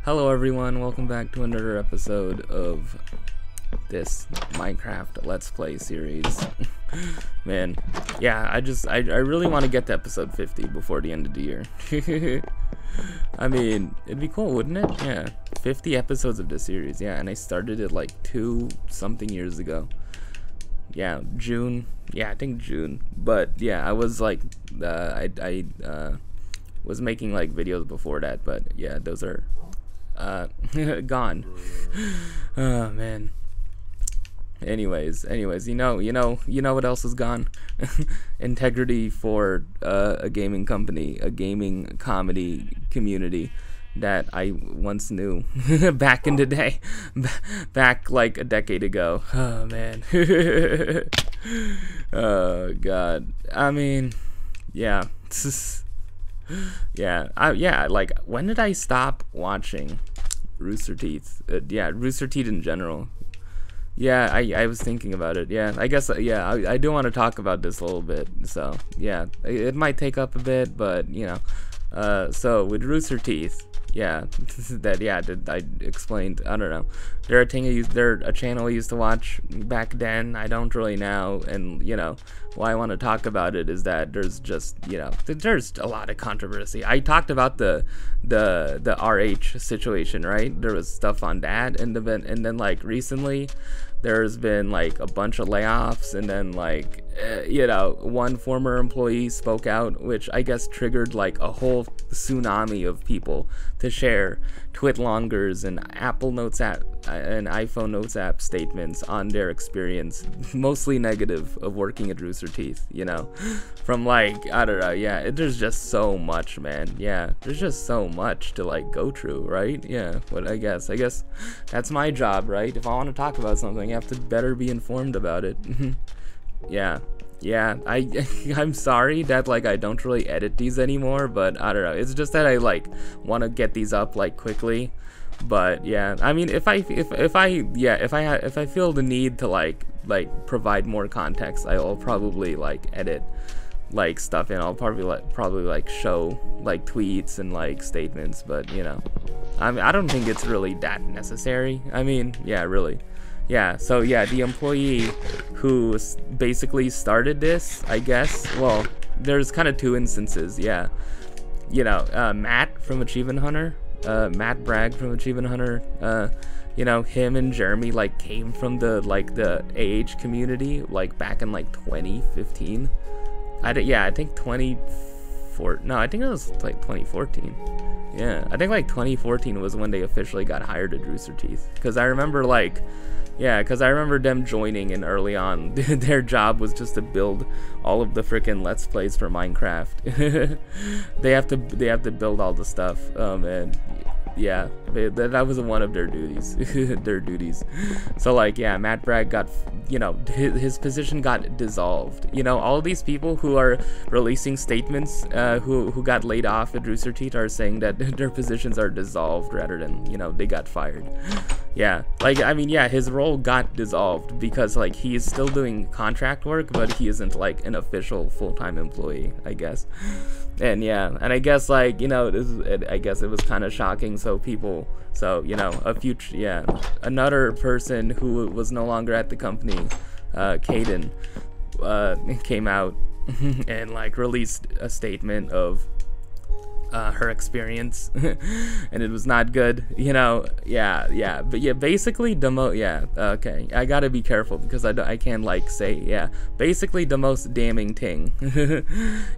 Hello everyone, welcome back to another episode of this Minecraft Let's Play series. Man, yeah, I really want to get to episode 50 before the end of the year. I mean, it'd be cool, wouldn't it? Yeah, 50 episodes of this series, yeah, and I started it like 2-something years ago. Yeah, June, yeah, I think June, but yeah, I was like, I was making like videos before that, but yeah, those are gone. Oh man. Anyways, you know what else is gone? Integrity for a gaming company, a gaming comedy community that I once knew back in the day, back like a decade ago. Oh man. Oh god. I mean, yeah. Yeah, like, when did I stop watching Rooster Teeth? Yeah, Rooster Teeth in general. Yeah, I was thinking about it. Yeah, I guess, yeah, I do want to talk about this a little bit. So, yeah, it might take up a bit, but, you know. So, with Rooster Teeth, yeah, that I explained, I don't know. They're a channel I used to watch back then. I don't really now, and, you know, why I want to talk about it is that there's just, you know, there's a lot of controversy. I talked about the RH situation, right? There was stuff on that, and then like recently there's been like a bunch of layoffs, and then like you know, one former employee spoke out, which I guess triggered like a whole tsunami of people to share Twitlongers and Apple Notes app and iPhone Notes app statements on their experience, mostly negative, of working at Rooster Teeth, you know, from like, I don't know, yeah, there's just so much, man. Yeah, there's just so much to like go through, right? Yeah, but I guess that's my job, right? If I want to talk about something, I have to better be informed about it. Yeah, I'm sorry that like I don't really edit these anymore, but I don't know, it's just that I like want to get these up like quickly. But yeah, I mean, if I feel the need to like provide more context, I'll probably like edit like stuff, and I'll probably like show like tweets and like statements, but you know, I mean, I don't think it's really that necessary. I mean, yeah, really. Yeah, so yeah, the employee who basically started this, I guess, well, there's kind of two instances, yeah. You know, Matt from Achievement Hunter, Matt Bragg from Achievement Hunter, you know, him and Jeremy, like, came from the AH community, like, back in, like, 2015. I think 2014, no, I think it was, like, 2014. Yeah, I think, like, 2014 was when they officially got hired at Rooster Teeth, because I remember, like, yeah, because I remember them joining, and early on, their job was just to build all of the freaking Let's Plays for Minecraft. They have to build all the stuff, and yeah, that was one of their duties. So like, yeah, Matt Bragg got, you know, his position got dissolved. You know, all of these people who are releasing statements, who got laid off at Rooster Teeth, are saying that their positions are dissolved rather than, you know, they got fired. Yeah, like, I mean, yeah, his role got dissolved because, like, he is still doing contract work, but he isn't, like, an official full-time employee, I guess. And, yeah, and I guess, like, you know, I guess it was kind of shocking, so, you know, another person who was no longer at the company, Kaden, came out and, like, released a statement of her experience, and it was not good, you know. Yeah, but yeah, basically okay, I gotta be careful because I can't like say, yeah, basically the most damning thing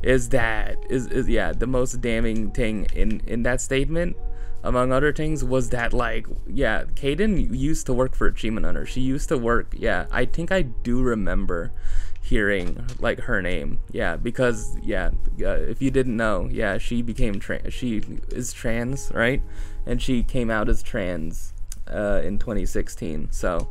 is the most damning thing in that statement, among other things, was that, like, yeah, Kaden used to work for Achievement Hunter. She used to work, yeah, I think I do remember hearing like her name, yeah, because yeah, if you didn't know, yeah, she is trans, right? And she came out as trans in 2016. So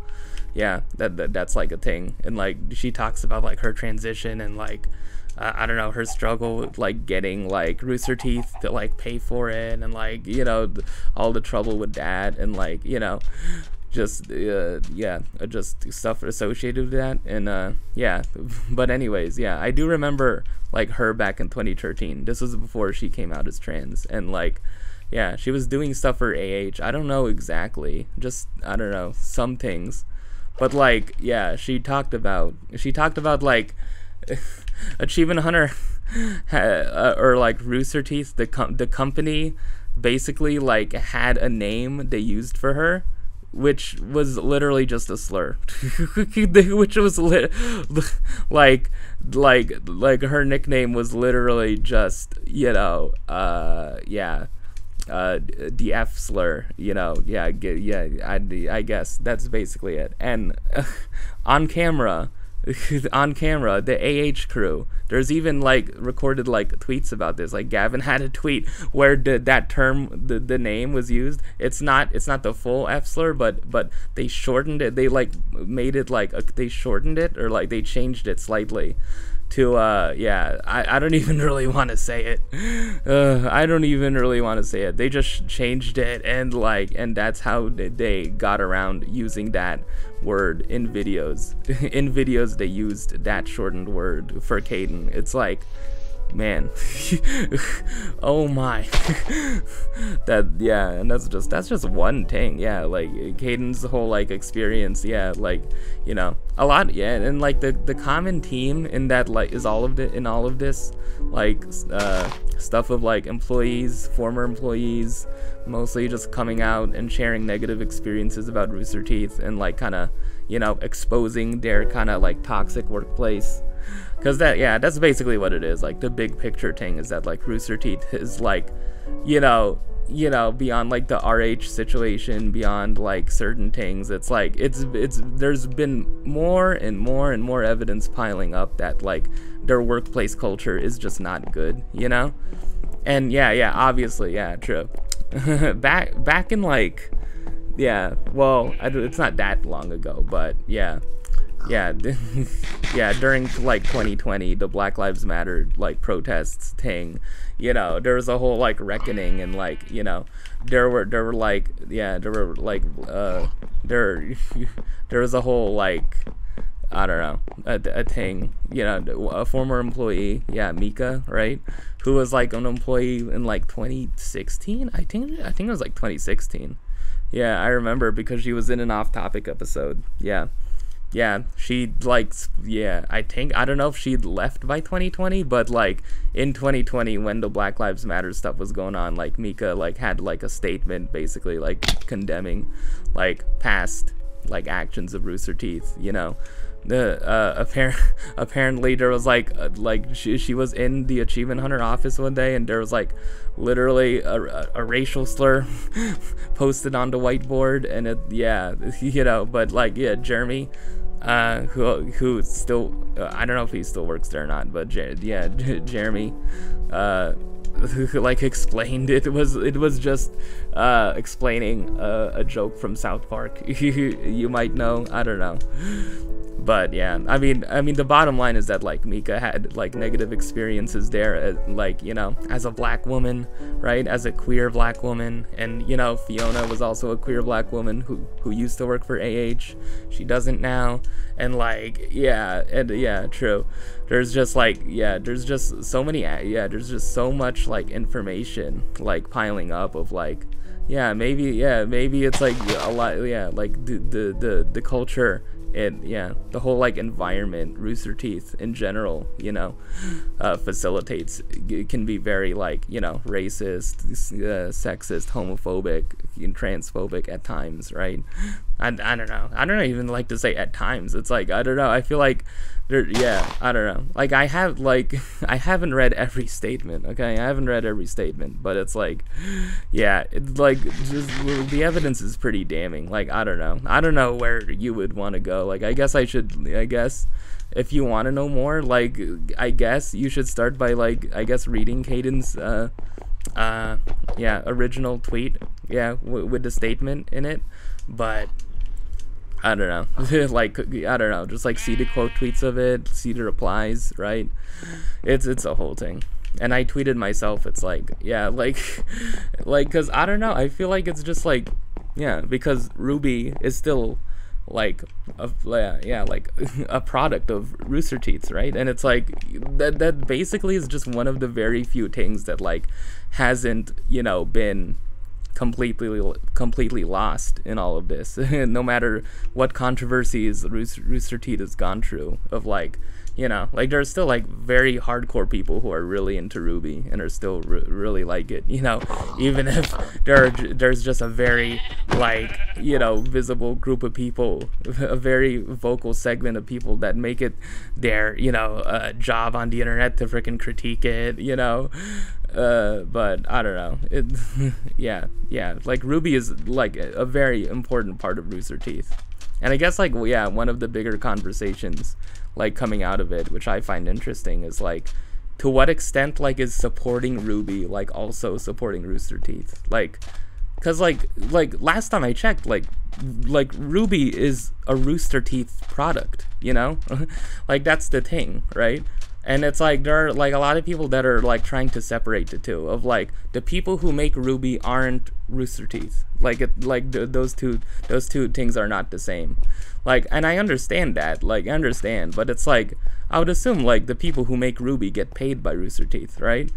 yeah, that's like a thing. And like, she talks about like her transition and like I don't know, her struggle with like getting like Rooster Teeth to like pay for it, and like, you know, all the trouble with that, and like, you know, just just stuff associated with that. And yeah, but anyways, yeah, I do remember like her back in 2013. This was before she came out as trans, and like, yeah, she was doing stuff for AH. I don't know exactly, just I don't know some things, but like yeah, she talked about like Achievement Hunter or like Rooster Teeth, the company basically like had a name they used for her, which was literally just a slur. Which was like her nickname was literally just, you know, the F slur, you know, I guess that's basically it. And on camera, the AH crew, there's even like recorded like tweets about this. Like Gavin had a tweet where that term, the name was used. It's not the full F slur, but they shortened it. They like made it like they shortened it, or like they changed it slightly to yeah, I don't even really want to say it. I don't even really want to say it. They just changed it, and like, and that's how they got around using that word in videos. In videos they used that shortened word for Caden. It's like, man. Oh my. That, yeah, and that's just one thing. Yeah, like Caden's whole like experience, yeah, like, you know, a lot, yeah, and like the common theme in that like is all of this like stuff of like employees, former employees, mostly just coming out and sharing negative experiences about Rooster Teeth, and like kind of, you know, exposing their kind of like toxic workplace. Because that, yeah, that's basically what it is. Like the big picture thing is that like Rooster Teeth is like, you know, beyond like the RH situation, beyond like certain things, it's like it's there's been more and more evidence piling up that like their workplace culture is just not good, you know. And yeah, obviously, yeah, true. back in like, yeah, well, it's not that long ago, but yeah, yeah, during like 2020, the Black Lives Matter like protests thing, you know, there was a whole like reckoning, and like, you know, there was a whole like, I don't know, a thing, you know, a former employee, yeah, Mika, right, who was like an employee in like 2016, I think it was like 2016. Yeah, I remember, because she was in an off-topic episode. Yeah, she like, yeah, I don't know if she'd left by 2020, but like in 2020, when the Black Lives Matter stuff was going on, like Mika like had like a statement basically like condemning like past like actions of Rooster Teeth, you know. The apparently there was like she was in the Achievement Hunter office one day, and there was like literally a racial slur posted on the whiteboard, and it, yeah, you know, but like, yeah, Jeremy, who still, I don't know if he still works there or not, but Jeremy like explained it was just explaining a joke from South Park. You might know, I don't know. But yeah, I mean the bottom line is that like Mika had like negative experiences there, like, you know, as a black woman, right, as a queer black woman. And you know, Fiona was also a queer black woman who used to work for AH. She doesn't now. And like, yeah, and yeah, true, there's just like, yeah, there's just so many, yeah, there's just so much like information like piling up of like, yeah, maybe it's like a lot, yeah, like the culture, and yeah, the whole like environment, Rooster Teeth in general, you know, facilitates, it can be very like, you know, racist, sexist, homophobic, and transphobic at times, right? I don't know, I don't even like to say at times. It's like, I don't know, I feel like yeah, I don't know, like I haven't read every statement, okay, I haven't read every statement, but it's like, yeah, it's like just the evidence is pretty damning. Like, I don't know where you would want to go. Like, I guess if you want to know more, like, I guess you should start by like, I guess, reading Caden's yeah, original tweet, yeah, with the statement in it. But I don't know, like, I don't know, just like see the quote tweets of it, see the replies, right? It's a whole thing. And I tweeted myself, it's like, yeah, like because I don't know, I feel like it's just like, yeah, because Ruby is still like yeah, like a product of Rooster Teeth, right? And it's like that basically is just one of the very few things that like hasn't, you know, been completely lost in all of this. No matter what controversies Rooster Teeth has gone through, of like, you know, like there's still like very hardcore people who are really into Ruby and are still really like it, you know, even if there's just a very like, you know, visible group of people, a very vocal segment of people that make it their, you know, job on the internet to freaking critique it, you know. But I don't know, yeah, like Ruby is like a very important part of Rooster Teeth. And I guess like, yeah, one of the bigger conversations like coming out of it, which I find interesting, is like, to what extent like is supporting Ruby like also supporting Rooster Teeth? Like, cause like last time I checked, like Ruby is a Rooster Teeth product, you know. Like that's the thing, right? And it's like there are like a lot of people that are like trying to separate the two, of like the people who make Ruby aren't Rooster Teeth. Like those two things are not the same. Like, and I understand that, like I understand, but it's like I would assume like the people who make Ruby get paid by Rooster Teeth, right?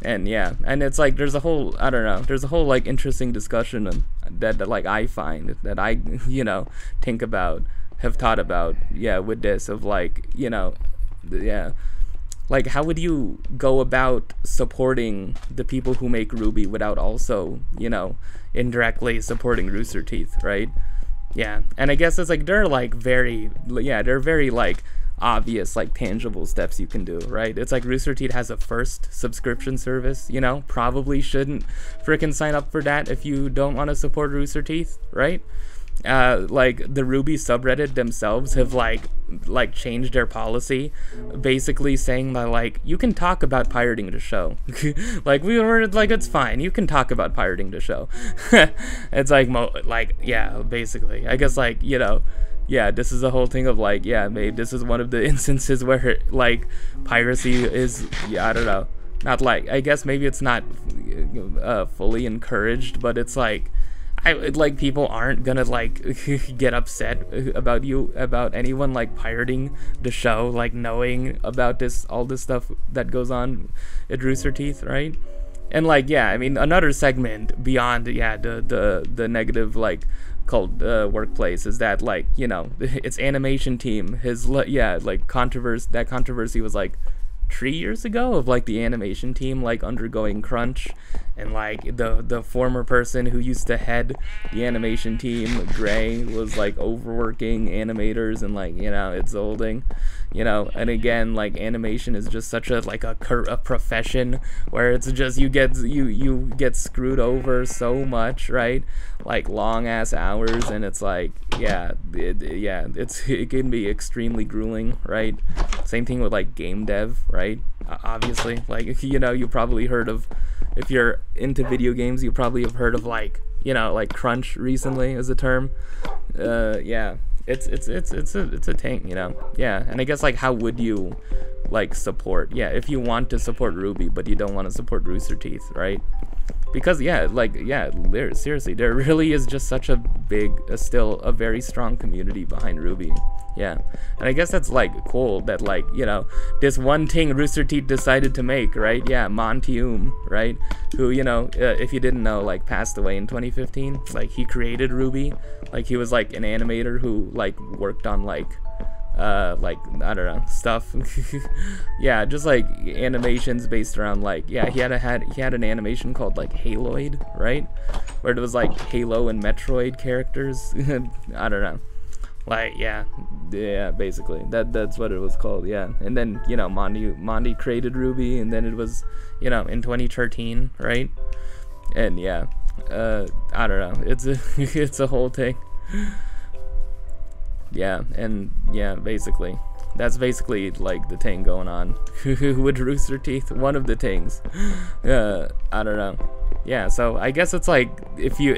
And yeah, and it's like there's a whole, I don't know, there's a whole like interesting discussion that like I find, that I, you know, think about, have thought about, yeah, with this, of like, you know, yeah, like how would you go about supporting the people who make Ruby without also, you know, indirectly supporting Rooster Teeth, right? Yeah, and I guess it's like they're very like obvious, like tangible steps you can do, right? It's like Rooster Teeth has a first subscription service, you know, probably shouldn't freaking sign up for that if you don't want to support Rooster Teeth, right? Like the Ruby subreddit themselves have like changed their policy, basically saying that like you can talk about pirating the show. Like we were like, it's fine, you can talk about pirating the show. It's like yeah, basically I guess, like, you know, yeah, this is a whole thing of like, yeah, maybe this is one of the instances where like piracy is, yeah, I don't know, not like, I guess maybe it's not fully encouraged, but it's like like people aren't gonna like get upset about anyone like pirating the show, like knowing about all this stuff that goes on at Rooster Teeth, right? And like, yeah, I mean, another segment beyond, yeah, the negative like cult workplace is that, like, you know, its animation team, like controversy was like 3 years ago, of like the animation team like undergoing crunch, and like the former person who used to head the animation team, Gray, was like overworking animators, and like, you know, it's olding, you know. And again, like animation is just such a like a profession where it's just you get screwed over so much, right? Like long ass hours, and it's like, yeah, it can be extremely grueling, right? Same thing with like game dev, right? Obviously, like, you know, you probably heard of, if you're into video games, you probably have heard of like, you know, like crunch recently as a term. Yeah, it's a thing, you know. Yeah, and I guess like how would you like support, yeah, if you want to support Ruby but you don't want to support Rooster Teeth, right? Because yeah, like, yeah, seriously, there really is just such a big, still a very strong community behind Ruby. Yeah, and I guess that's like cool that, like, you know, this one thing Rooster Teeth decided to make, right? Yeah, Montium, right? Who, you know, if you didn't know, like passed away in 2015. Like he created Ruby. Like he was like an animator who like worked on like I don't know, stuff. Yeah, just like animations based around like, yeah, he had an animation called like Haloid, right? Where it was like Halo and Metroid characters. I don't know. Like, yeah, basically that's what it was called. Yeah, and then, you know, Mondi created Ruby, and then it was, you know, in 2013, right? And yeah, I don't know, it's a whole thing. Yeah, and yeah, basically that's basically like the thing going on with Rooster Teeth, one of the things. I don't know. Yeah, so I guess it's like, if you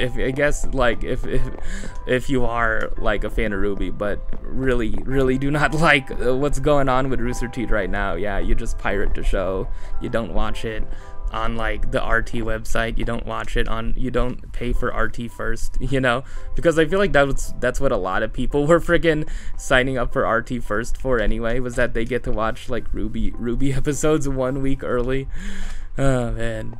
are like a fan of Ruby but really do not like what's going on with Rooster Teeth right now, yeah, you just pirate the show, you don't watch it, on like the RT website. You don't watch it on, you don't pay for RT first, you know, because I feel like that's what a lot of people were friggin' signing up for RT first for anyway, was that they get to watch like RWBY episodes 1 week early. Oh man.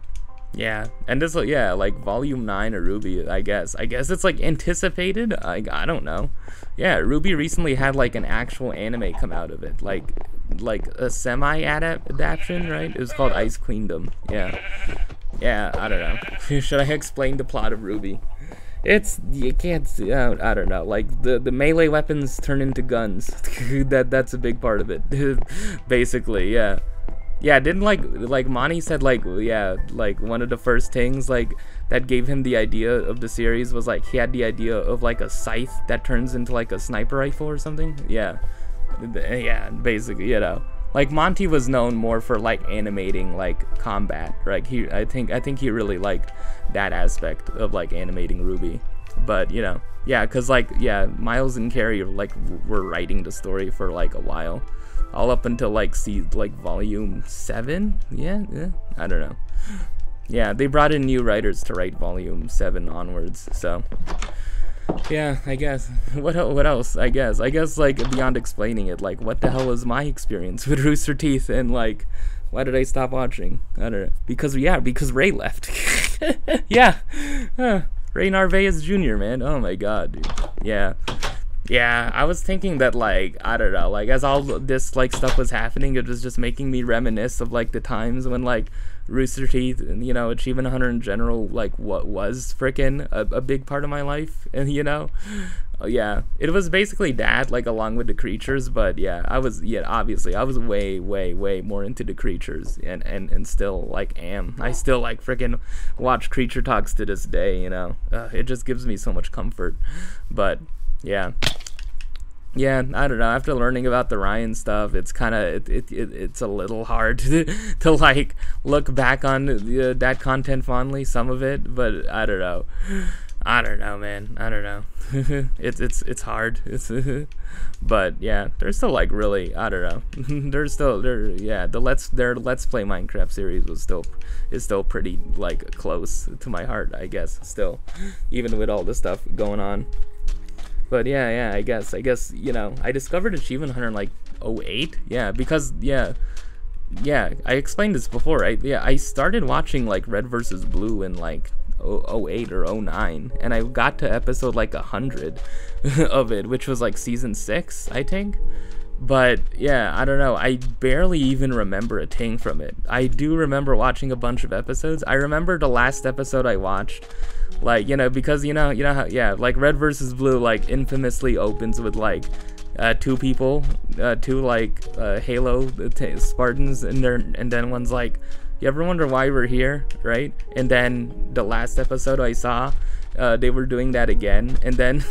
Yeah, and this, yeah, like volume 9 of RWBY, I guess it's like anticipated. I don't know. Yeah, RWBY recently had like an actual anime come out of it, like a semi-adaptation, right? It was called Ice Queendom. Yeah, I don't know. Should I explain the plot of RWBY? It's, you can't see, I don't know, like the melee weapons turn into guns. That's a big part of it. Basically, yeah. Yeah, didn't like Monty said, like, yeah, like one of the first things like that gave him the idea of the series was like he had the idea of like a scythe that turns into like a sniper rifle or something. Yeah, basically, you know, like Monty was known more for like animating like combat, right? I think he really liked that aspect of like animating RWBY. But you know, yeah, cause like, yeah, Miles and Carrie like were writing the story for like a while. All up until like volume 7. Yeah, I don't know. Yeah, they brought in new writers to write volume 7 onwards. So yeah, I guess what else? I guess like beyond explaining it, like what the hell was my experience with Rooster Teeth, and like why did I stop watching? I don't know. Because Ray left. Yeah, Ray Narvaez Jr. Man. Oh my god, dude. Yeah, I was thinking that, like, I don't know, like, as all this, like, stuff was happening, it was just making me reminisce of, like, the times when, like, Rooster Teeth and, you know, Achievement Hunter in general, like, what was frickin' a big part of my life, and, you know, yeah, it was basically that, like, along with the creatures, but, yeah, obviously, I was way more into the creatures, and still, like, am. I still, like, frickin' watch Creature Talks to this day, you know, it just gives me so much comfort, but yeah, I don't know, after learning about the Ryan stuff, it's kind of it's a little hard to like look back on that content fondly, some of it, but I don't know, man, I don't know. it's hard. But yeah, they're still like really, I don't know. Their Let's Play Minecraft series is still pretty like close to my heart, I guess, still, even with all the stuff going on. But yeah, I guess, you know, I discovered Achievement Hunter in like 08. Yeah, because yeah, I explained this before, right? Yeah, I started watching like Red vs. Blue in like 08 or 09, and I got to episode like 100 of it, which was like season 6, I think. But yeah, I don't know, I barely even remember a thing from it. I do remember watching a bunch of episodes. I remember the last episode I watched, like, you know, because you know how, yeah, like Red vs. Blue like infamously opens with like two people, two like Halo Spartans, and then one's like, you ever wonder why we're here, right? And then the last episode I saw, they were doing that again, and then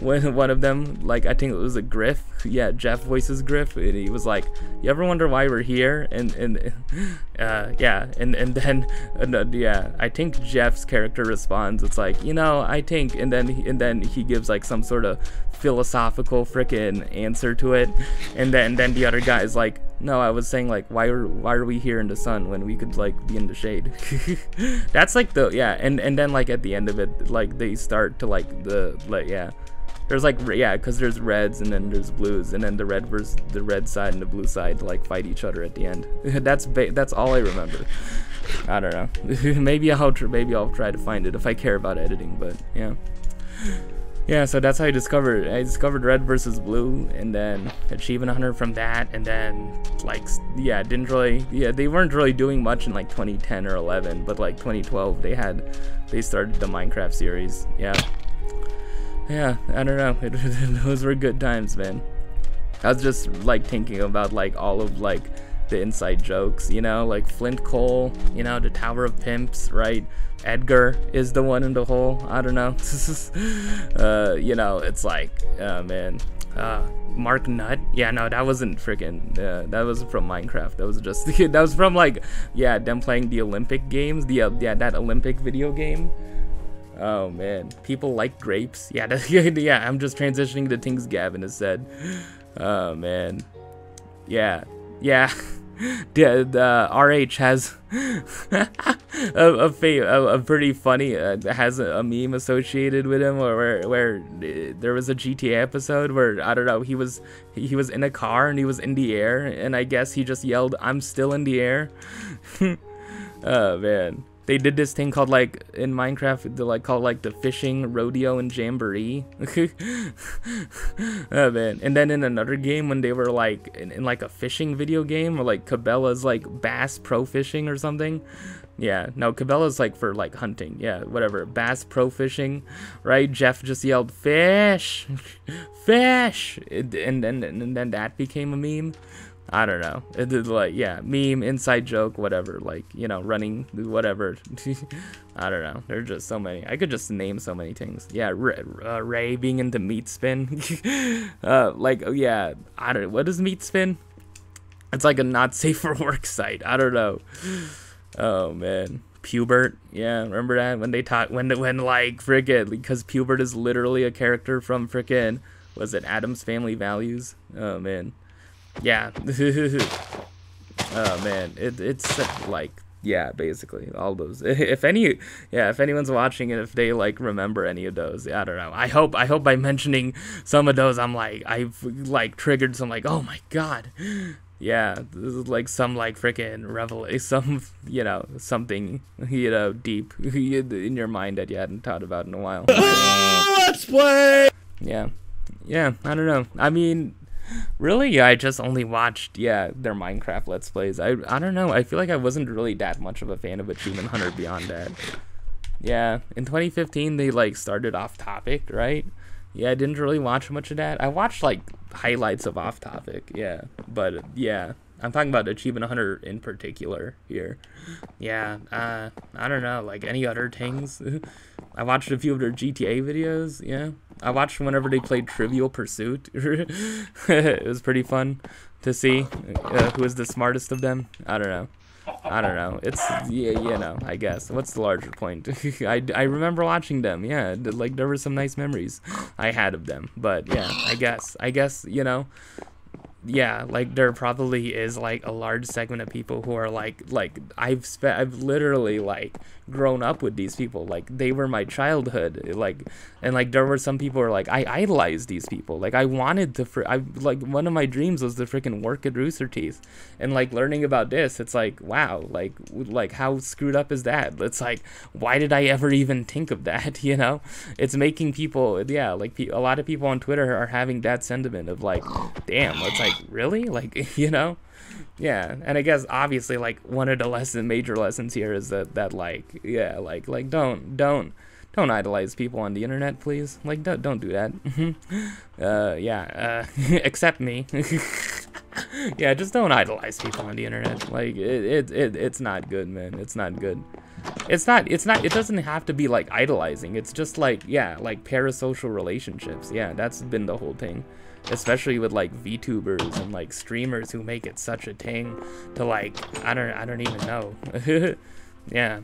when one of them, like, I think it was a Griff, yeah, Jeff voices Griff, and he was like, you ever wonder why we're here? And yeah, and then yeah, I think Jeff's character responds, it's like, you know, I think, and then he gives like some sort of philosophical frickin' answer to it, and then the other guy is like, no, I was saying like, why are we here in the sun when we could like be in the shade? That's like the, yeah, and then like at the end of it, like they start to like yeah, there's like, yeah, because there's reds and then there's blues, and then the red side and the blue side like fight each other at the end. That's all I remember. I don't know. maybe I'll try to find it if I care about editing, but yeah. Yeah, so that's how I discovered Red vs. Blue, and then Achievement Hunter from that, and then like, yeah, they weren't really doing much in like 2010 or 11, but like 2012 they started the Minecraft series. Yeah, I don't know, those were good times, man. I was just like thinking about like all of like the inside jokes, you know, like Flint Cole, you know, the Tower of Pimps, right? Edgar is the one in the hole. I don't know. You know, it's like, man, Mark Nutt. Yeah, no, that wasn't freaking. That was from Minecraft. That was just that was from like, yeah, them playing the Olympic games. Yeah, that Olympic video game. Oh man, people like grapes. Yeah, yeah. I'm just transitioning to things Gavin has said. Oh man, yeah. the RH has a pretty funny has a meme associated with him where there was a GTA episode where, I don't know, he was in a car and he was in the air, and I guess he just yelled, "I'm still in the air." Oh man. They did this thing called, like, in Minecraft, they called the fishing rodeo and jamboree. Oh man. And then in another game, when they were like in like a fishing video game, or like Cabela's like Bass Pro Fishing or something. Yeah, no, Cabela's like for like hunting. Yeah, whatever. Bass Pro Fishing, right? Jeff just yelled, "Fish, fish," and then that became a meme. I don't know. It did, like, yeah, meme, inside joke, whatever. Like, you know, running, whatever. I don't know. There's just so many. I could just name so many things. Yeah, Ray being into meat spin. Like, yeah, I don't know. What is meat spin? It's like a not safe for work site. I don't know. Oh man, Pubert. Yeah, remember that when they taught when like frickin', because Pubert is literally a character from frickin', was it Addams Family Values? Oh man. Yeah. Oh man, it's like, yeah, basically all those. If anyone's watching and if they like remember any of those, I don't know. I hope by mentioning some of those, I've like triggered some, like, oh my god. Yeah, this is like some like freaking revelation, some, you know, something, you know, deep in your mind that you hadn't thought about in a while. Let's play. Yeah, I don't know. I mean, really, I just only watched, their Minecraft Let's Plays. I don't know. I feel like I wasn't really that much of a fan of Achievement Hunter beyond that. Yeah, in 2015 they like started Off Topic, right? Yeah, I didn't really watch much of that. I watched like highlights of Off Topic, yeah. But yeah, I'm talking about Achievement Hunter in particular here. Yeah, I don't know, like any other things. I watched a few of their GTA videos, yeah. I watched whenever they played Trivial Pursuit. It was pretty fun to see who is the smartest of them. I don't know. It's, yeah, you know, I guess. What's the larger point? I remember watching them, yeah. Like, there were some nice memories I had of them. But, yeah, I guess, you know, yeah, like, there probably is, like, a large segment of people who are, like, I've literally, like, grown up with these people. Like, they were my childhood. Like, and, like, there were some people who are, like, I idolized these people. Like, I wanted to, like, one of my dreams was to freaking work at Rooster Teeth. And, like, learning about this, it's like, wow, like, how screwed up is that? It's like, why did I ever even think of that, you know? It's making people, yeah, like, a lot of people on Twitter are having that sentiment of, like, damn, it's like, really? Like, you know? Yeah, and I guess obviously, like, one of the major lessons here is that like, yeah, like don't idolize people on the internet, please. Like, don't do that. Yeah, except me. Yeah, just don't idolize people on the internet. Like, it's not good, man. It's not good. It doesn't have to be like idolizing. It's just like, yeah, like parasocial relationships. Yeah, that's been the whole thing. Especially with like VTubers and like streamers who make it such a thing to, like, I don't even know. Yeah,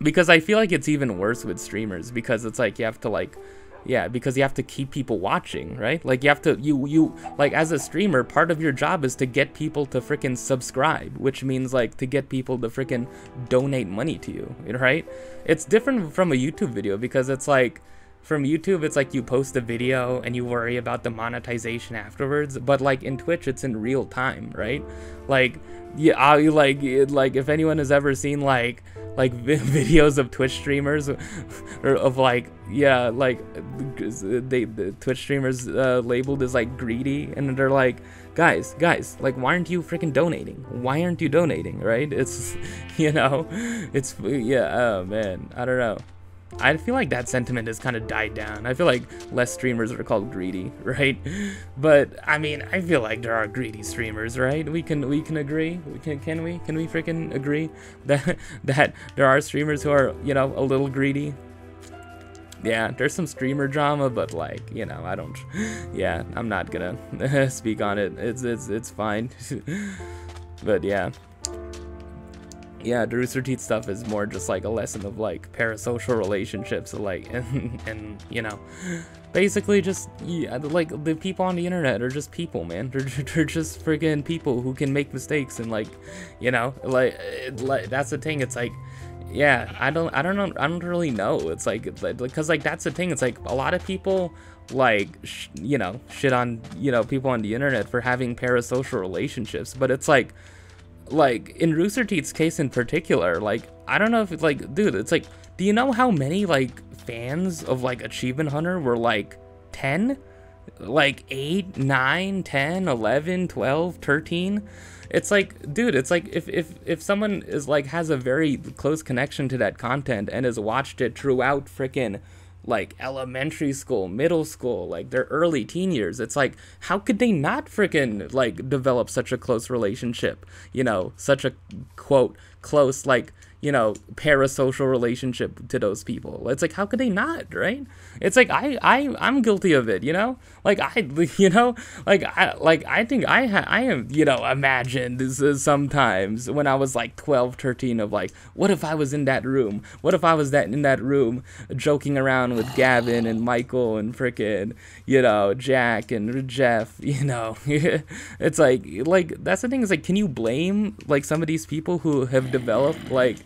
because I feel like it's even worse with streamers, because it's like you have to, like, yeah, because you have to keep people watching, right? Like, you have to, you like, as a streamer, part of your job is to get people to freaking subscribe, which means, like, to get people to freaking donate money to you, right? It's different from a YouTube video, because it's like, from YouTube, it's like you post a video and you worry about the monetization afterwards. But like in Twitch, it's in real time, right? Like, yeah, like if anyone has ever seen like videos of Twitch streamers, or of like, yeah, like the Twitch streamers labeled as like greedy, and they're like, guys, like, why aren't you freaking donating? Why aren't you donating, right? It's, you know, it's, yeah, oh man, I don't know. I feel like that sentiment has kind of died down. I feel like less streamers are called greedy, right? But I mean, I feel like there are greedy streamers, right? We can agree. Can we freaking agree that there are streamers who are, you know, a little greedy? Yeah, there's some streamer drama, but like, you know, I don't. Yeah, I'm not gonna speak on it. It's fine. But yeah. yeah, the Rooster Teeth stuff is more just like a lesson of like parasocial relationships, like and you know, basically just yeah, like the people on the internet are just people, man. They're just friggin' people who can make mistakes and like, you know, like that's the thing. It's like, yeah, I don't know, I don't really know. It's like because like that's the thing. It's like a lot of people like you know, shit on, you know, people on the internet for having parasocial relationships, but it's like in Rooster Teeth's case in particular, like I don't know if it's like, dude, it's like, do you know how many like fans of like Achievement Hunter were like 10, like 8, 9, 10, 11, 12, 13? It's like, dude, it's like if someone is like has a very close connection to that content and has watched it throughout frickin' like elementary school, middle school, like their early teen years, it's like, how could they not freaking like develop such a close relationship, you know, such a quote close, like, you know, parasocial relationship to those people? It's like, how could they not, right? It's like I'm guilty of it, you know, like you know, I think I am, you know, imagined this sometimes when I was like 12, 13 of like, what if I was in that room? What if I was in that room joking around with Gavin and Michael and frickin', you know, Jack and Jeff, you know? It's like that's the thing, is like, can you blame like some of these people who have developed like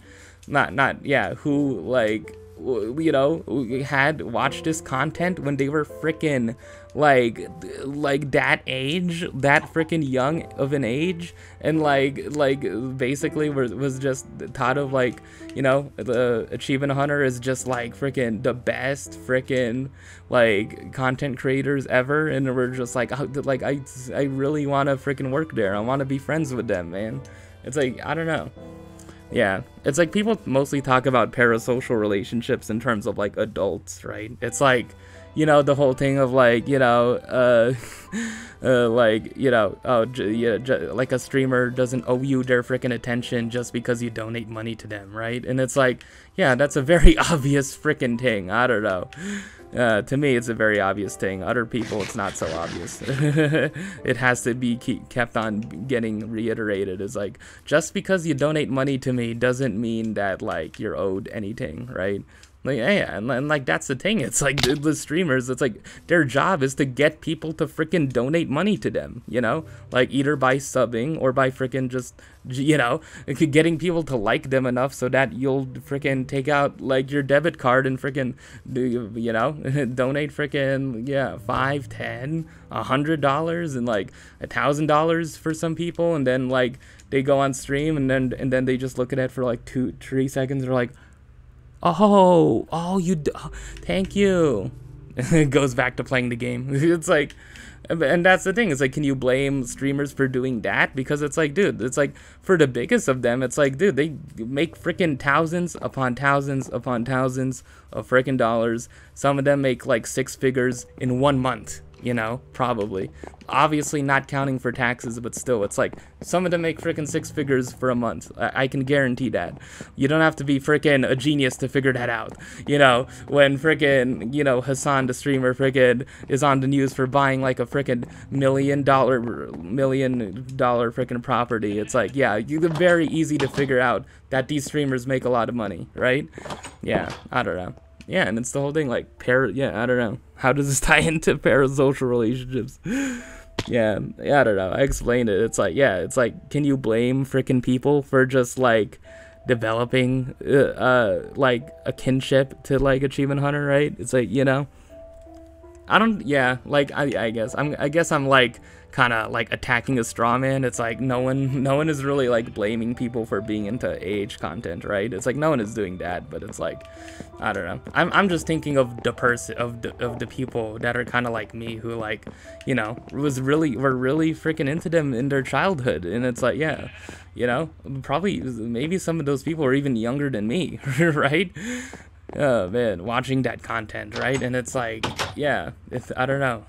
who like, you know, had watched this content when they were frickin' like that age, that frickin' young of an age, and like basically was just taught of like, you know, the Achievement Hunter is just like frickin' the best frickin' like content creators ever, and we're just like, oh, like I really want to frickin' work there. I want to be friends with them, man. It's like, I don't know. Yeah, it's like people mostly talk about parasocial relationships in terms of like adults, right? It's like, you know, the whole thing of like, you know, like, you know, oh, yeah, like a streamer doesn't owe you their freaking attention just because you donate money to them, right? And it's like, yeah, that's a very obvious freaking thing. I don't know. To me, it's a very obvious thing. Other people, it's not so obvious. It has to be kept on getting reiterated. It's like, just because you donate money to me doesn't mean that like you're owed anything, right? Like, yeah, and like that's the thing. It's like the streamers, it's like their job is to get people to freaking donate money to them, you know, like either by subbing or by freaking just, you know, getting people to like them enough so that you'll freaking take out like your debit card and freaking, you know, donate freaking, yeah, $5, $10, $100 and like $1,000 for some people, and then like they go on stream and then they just look at it for like 2-3 seconds. They're like, oh, thank you. It goes back to playing the game. It's like, and that's the thing. It's like, can you blame streamers for doing that? Because it's like, dude, it's like, for the biggest of them, it's like, dude, they make freaking thousands upon thousands upon thousands of freaking dollars. Some of them make like 6 figures in 1 month. You know, probably. Obviously not counting for taxes, but still, it's like, some of them make freaking 6 figures for a month. I can guarantee that. You don't have to be freaking a genius to figure that out. You know, when freaking, you know, Hassan the streamer freaking is on the news for buying like a freaking $1 million freaking property, it's like, yeah, it's very easy to figure out that these streamers make a lot of money, right? Yeah, I don't know. Yeah, and it's the whole thing, like, yeah, I don't know. How does this tie into parasocial relationships? Yeah, I don't know. I explained it. It's like, yeah, it's like, can you blame freaking people for just, like, developing, like, a kinship to, like, Achievement Hunter, right? It's like, you know? I don't, yeah, like, I guess I'm, like, kind of like attacking a straw man. It's like no one is really like blaming people for being into age content, right? It's like no one is doing that, but it's like, I don't know. I'm just thinking of the person of the people that are kind of like me, who like, you know, were really freaking into them in their childhood, and it's like, yeah, you know, probably maybe some of those people are even younger than me, right? Oh man, watching that content, right? And it's like, yeah, I don't know.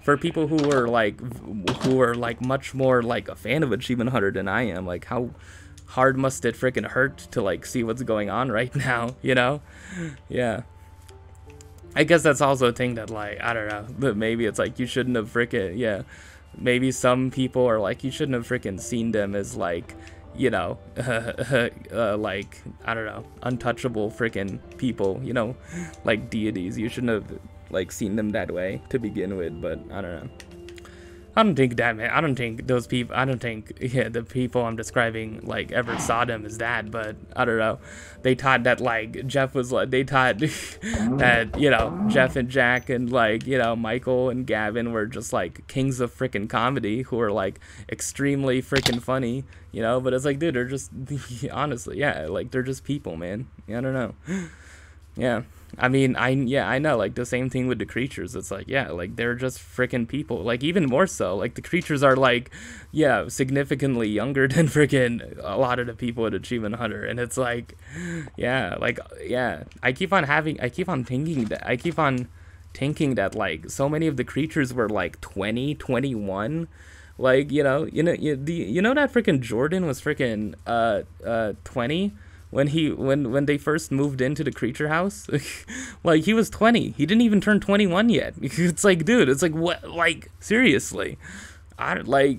For people who are like much more like a fan of Achievement Hunter than I am, like how hard must it freaking hurt to like see what's going on right now, you know? Yeah. I guess that's also a thing that like, I don't know, but maybe it's like you shouldn't have freaking, yeah. Maybe some people are like, you shouldn't have freaking seen them as like, you know, like, I don't know, untouchable freaking people, you know, like deities. You shouldn't have, like, seen them that way to begin with, but I don't know. I don't think that, man. I don't think those people, I don't think, yeah, the people I'm describing, like, ever saw them as that, but I don't know. They thought that, like, Jeff was, like, they thought that, you know, Jeff and Jack and, like, you know, Michael and Gavin were just, like, kings of freaking comedy who are, like, extremely freaking funny, you know, but it's like, dude, they're just, honestly, yeah, like, they're just people, man. I don't know. Yeah. I mean, I know, like, the same thing with the creatures. It's like, yeah, like, they're just freaking people. Like, even more so, like, the creatures are, like, yeah, significantly younger than freaking a lot of the people at Achievement Hunter. And it's like, yeah, like, yeah, I keep on thinking that, like, so many of the creatures were, like, 20, 21. Like, you know that freaking Jordan was freaking 20 when they first moved into the creature house. Like, he was 20. He didn't even turn 21 yet. It's like, dude, it's like, what, like, seriously. I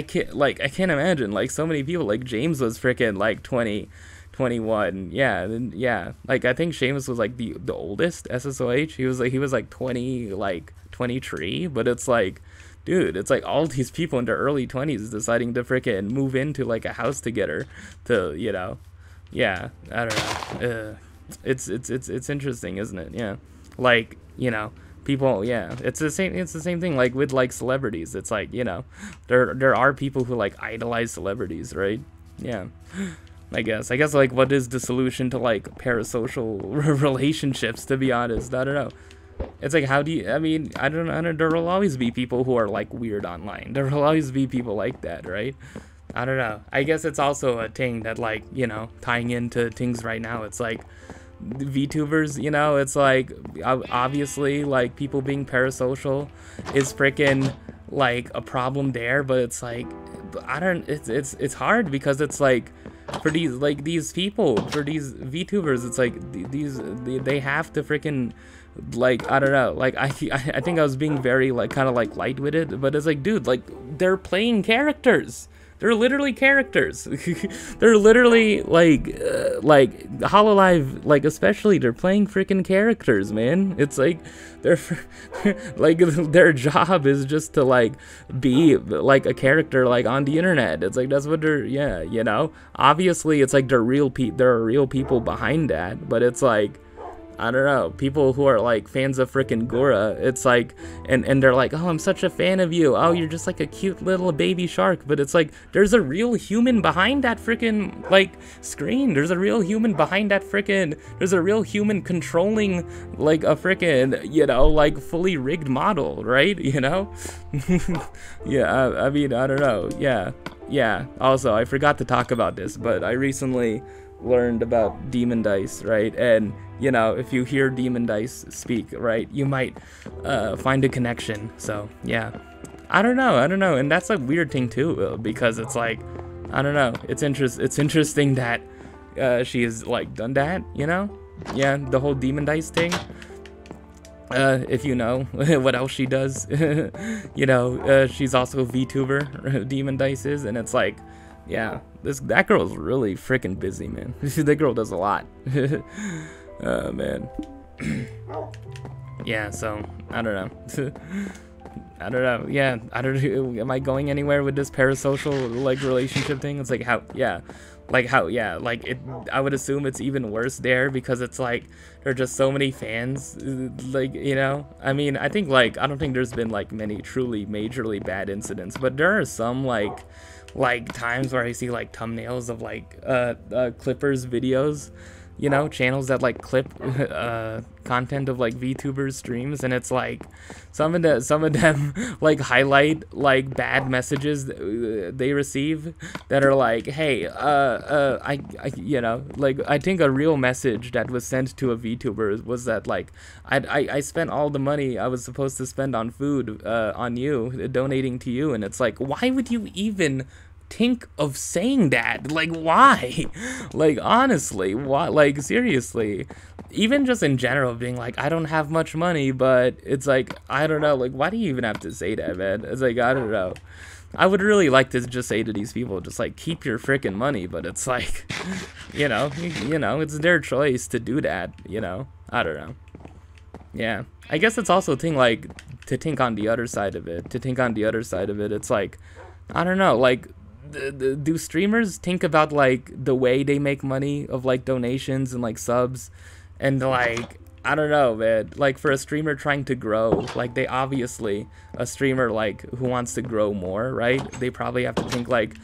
can't imagine, like, so many people. Like, James was freaking, like, 20, 21. Yeah, like, I think Seamus was, like, the oldest SSOH. He was like 20, like 23, but it's like, dude, it's like all these people in their early 20s deciding to freaking move into, like, a house together to, you know. Yeah, I don't know. It's interesting, isn't it? Yeah, like, you know, people. Yeah, it's the same thing. Like, with, like, celebrities, it's like, you know, there are people who, like, idolize celebrities, right? Yeah, I guess like, what is the solution to, like, parasocial relationships? To be honest, I don't know. It's like, how do you? I mean, I don't know. There will always be people who are, like, weird online. There will always be people like that, right? I don't know. I guess it's also a thing that, like, you know, tying into things right now, it's like VTubers, you know, it's like, obviously, like, people being parasocial is freaking, like, a problem there, but it's like, it's hard because it's like, for these, like, these people, for these VTubers, it's like, they have to freaking, like, I don't know, like, I think I was being very, like, kind of, like, light with it, but it's like, dude, like, they're playing characters. They're literally characters. They're literally, like Hololive, like, especially, they're playing freaking characters, man. It's like, they're, like, their job is just to, like, be, like, a character, like, on the internet. It's like, that's what they're, yeah, you know? Obviously, it's like, there are real people behind that, but it's like, I don't know, people who are, like, fans of freaking Gura, it's like, and they're like, oh, I'm such a fan of you, oh, you're just like a cute little baby shark, but it's like, there's a real human behind that freaking, like, screen. There's a real human behind that freaking, there's a real human controlling, like, a freaking, you know, like, fully rigged model, right, you know? Yeah, I mean, I don't know, yeah, also, I forgot to talk about this, but I recently learned about Demon Dice, right? And, you know, if you hear Demon Dice speak, right, you might find a connection. So, yeah, I don't know, and that's a weird thing too, because it's like, I don't know, it's interesting that she has, like, done that, you know? Yeah, the whole Demon Dice thing. If you know what else she does, you know, she's also a VTuber, Demon Dice is, and it's like, yeah, that girl's really freaking busy, man. That girl does a lot. Oh, man. Yeah, so, I don't know. I don't know, yeah, I don't know, am I going anywhere with this parasocial, like, relationship thing? It's like, how, yeah, like, I would assume it's even worse there, because it's like, there are just so many fans, like, you know, I mean, I think, like, I don't think there's been, like, many truly majorly bad incidents, but there are some, like, times where I see, like, thumbnails of, like, Clippers videos, you know, channels that, like, clip content of, like, VTubers streams, and it's like, some of them like, highlight, like, bad messages they receive that are like, hey, I you know, like, I think a real message that was sent to a VTuber was that, like, I spent all the money I was supposed to spend on food on you, donating to you, and it's like, why would you even think of saying that? Like, why? Like, honestly, why? Like, seriously, even just in general, being like, I don't have much money, but it's like, I don't know, like, why do you even have to say that, man? It's like, I don't know. I would really like to just say to these people, just like, keep your freaking money, but it's like, you know, it's their choice to do that, you know. I don't know. Yeah, I guess it's also a thing, like, to think on the other side of it. It's like, I don't know, like, do streamers think about, like, the way they make money of, like, donations and, like, subs? And, like, I don't know, man. Like, for a streamer trying to grow, like, they obviously, a streamer, like, who wants to grow more, right? They probably have to think, like,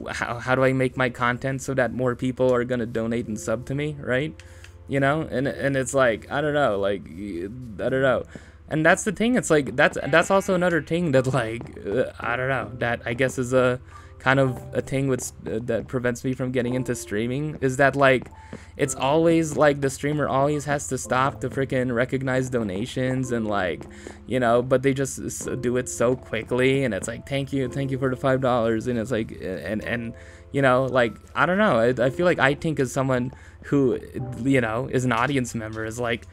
how do I make my content so that more people are gonna donate and sub to me, right? You know? And it's like, I don't know, like, I don't know. And that's the thing, it's like, that's also another thing that, like, I don't know, that I guess is a kind of a thing with that prevents me from getting into streaming, is that, like, it's always like the streamer always has to stop to freaking recognize donations, and, like, you know, but they just do it so quickly, and it's like, thank you for the $5, and it's like, and you know, like, I don't know, I feel like I think as someone who, you know, is an audience member, is like,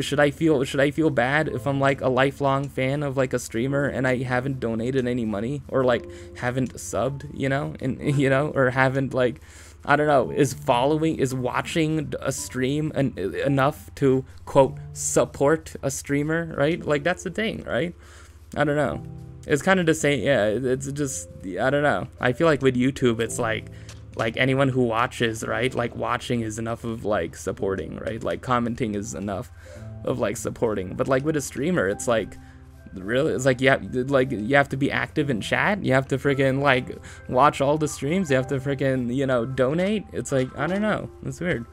should I feel bad if I'm, like, a lifelong fan of, like, a streamer and I haven't donated any money, or, like, haven't subbed, you know, and, you know, or haven't, like, I don't know, is watching a stream enough to, quote, support a streamer, right? Like, that's the thing, right? I don't know. It's kind of the same, yeah, it's just, I don't know. I feel like with YouTube, it's like anyone who watches, right? Like, watching is enough of, like, supporting, right? Like, commenting is enough of, like, supporting. But, like, with a streamer, it's like, really, it's like, you have to be active in chat. You have to freaking, like, watch all the streams. You have to freaking, you know, donate. It's like, I don't know. It's weird.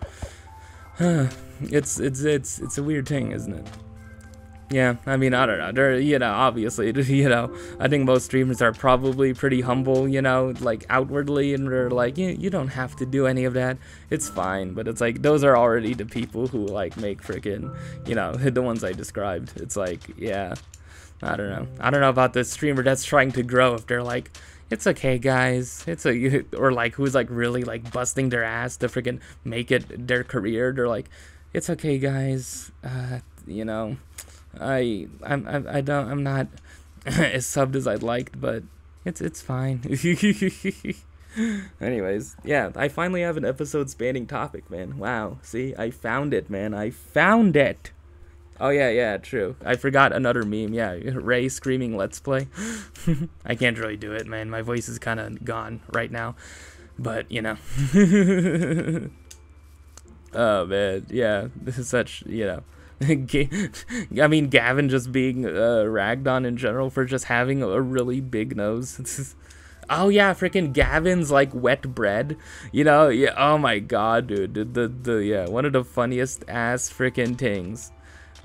It's a weird thing, isn't it? Yeah, I mean, I don't know, they're, you know, obviously, you know, I think most streamers are probably pretty humble, you know, like, outwardly, and they're like, you don't have to do any of that, it's fine, but it's like, those are already the people who, like, make freaking, you know, the ones I described. It's like, yeah, I don't know about the streamer that's trying to grow, if they're like, it's okay, guys, or, like, who's, like, really, like, busting their ass to freaking make it their career. They're like, it's okay, guys, you know, I'm not as subbed as I'd liked, but it's fine. Anyways, yeah, I finally have an episode spanning topic, man. Wow, see, I found it, man. I found it. Oh yeah, true. I forgot another meme. Yeah, Ray screaming "Let's play." I can't really do it, man. My voice is kind of gone right now, but you know. Oh man, yeah, this is such, you know. I mean, Gavin just being ragged on in general for just having a really big nose. Oh yeah, freaking Gavin's, like, wet bread, you know? Yeah. Oh my god, dude. Yeah, one of the funniest ass freaking things.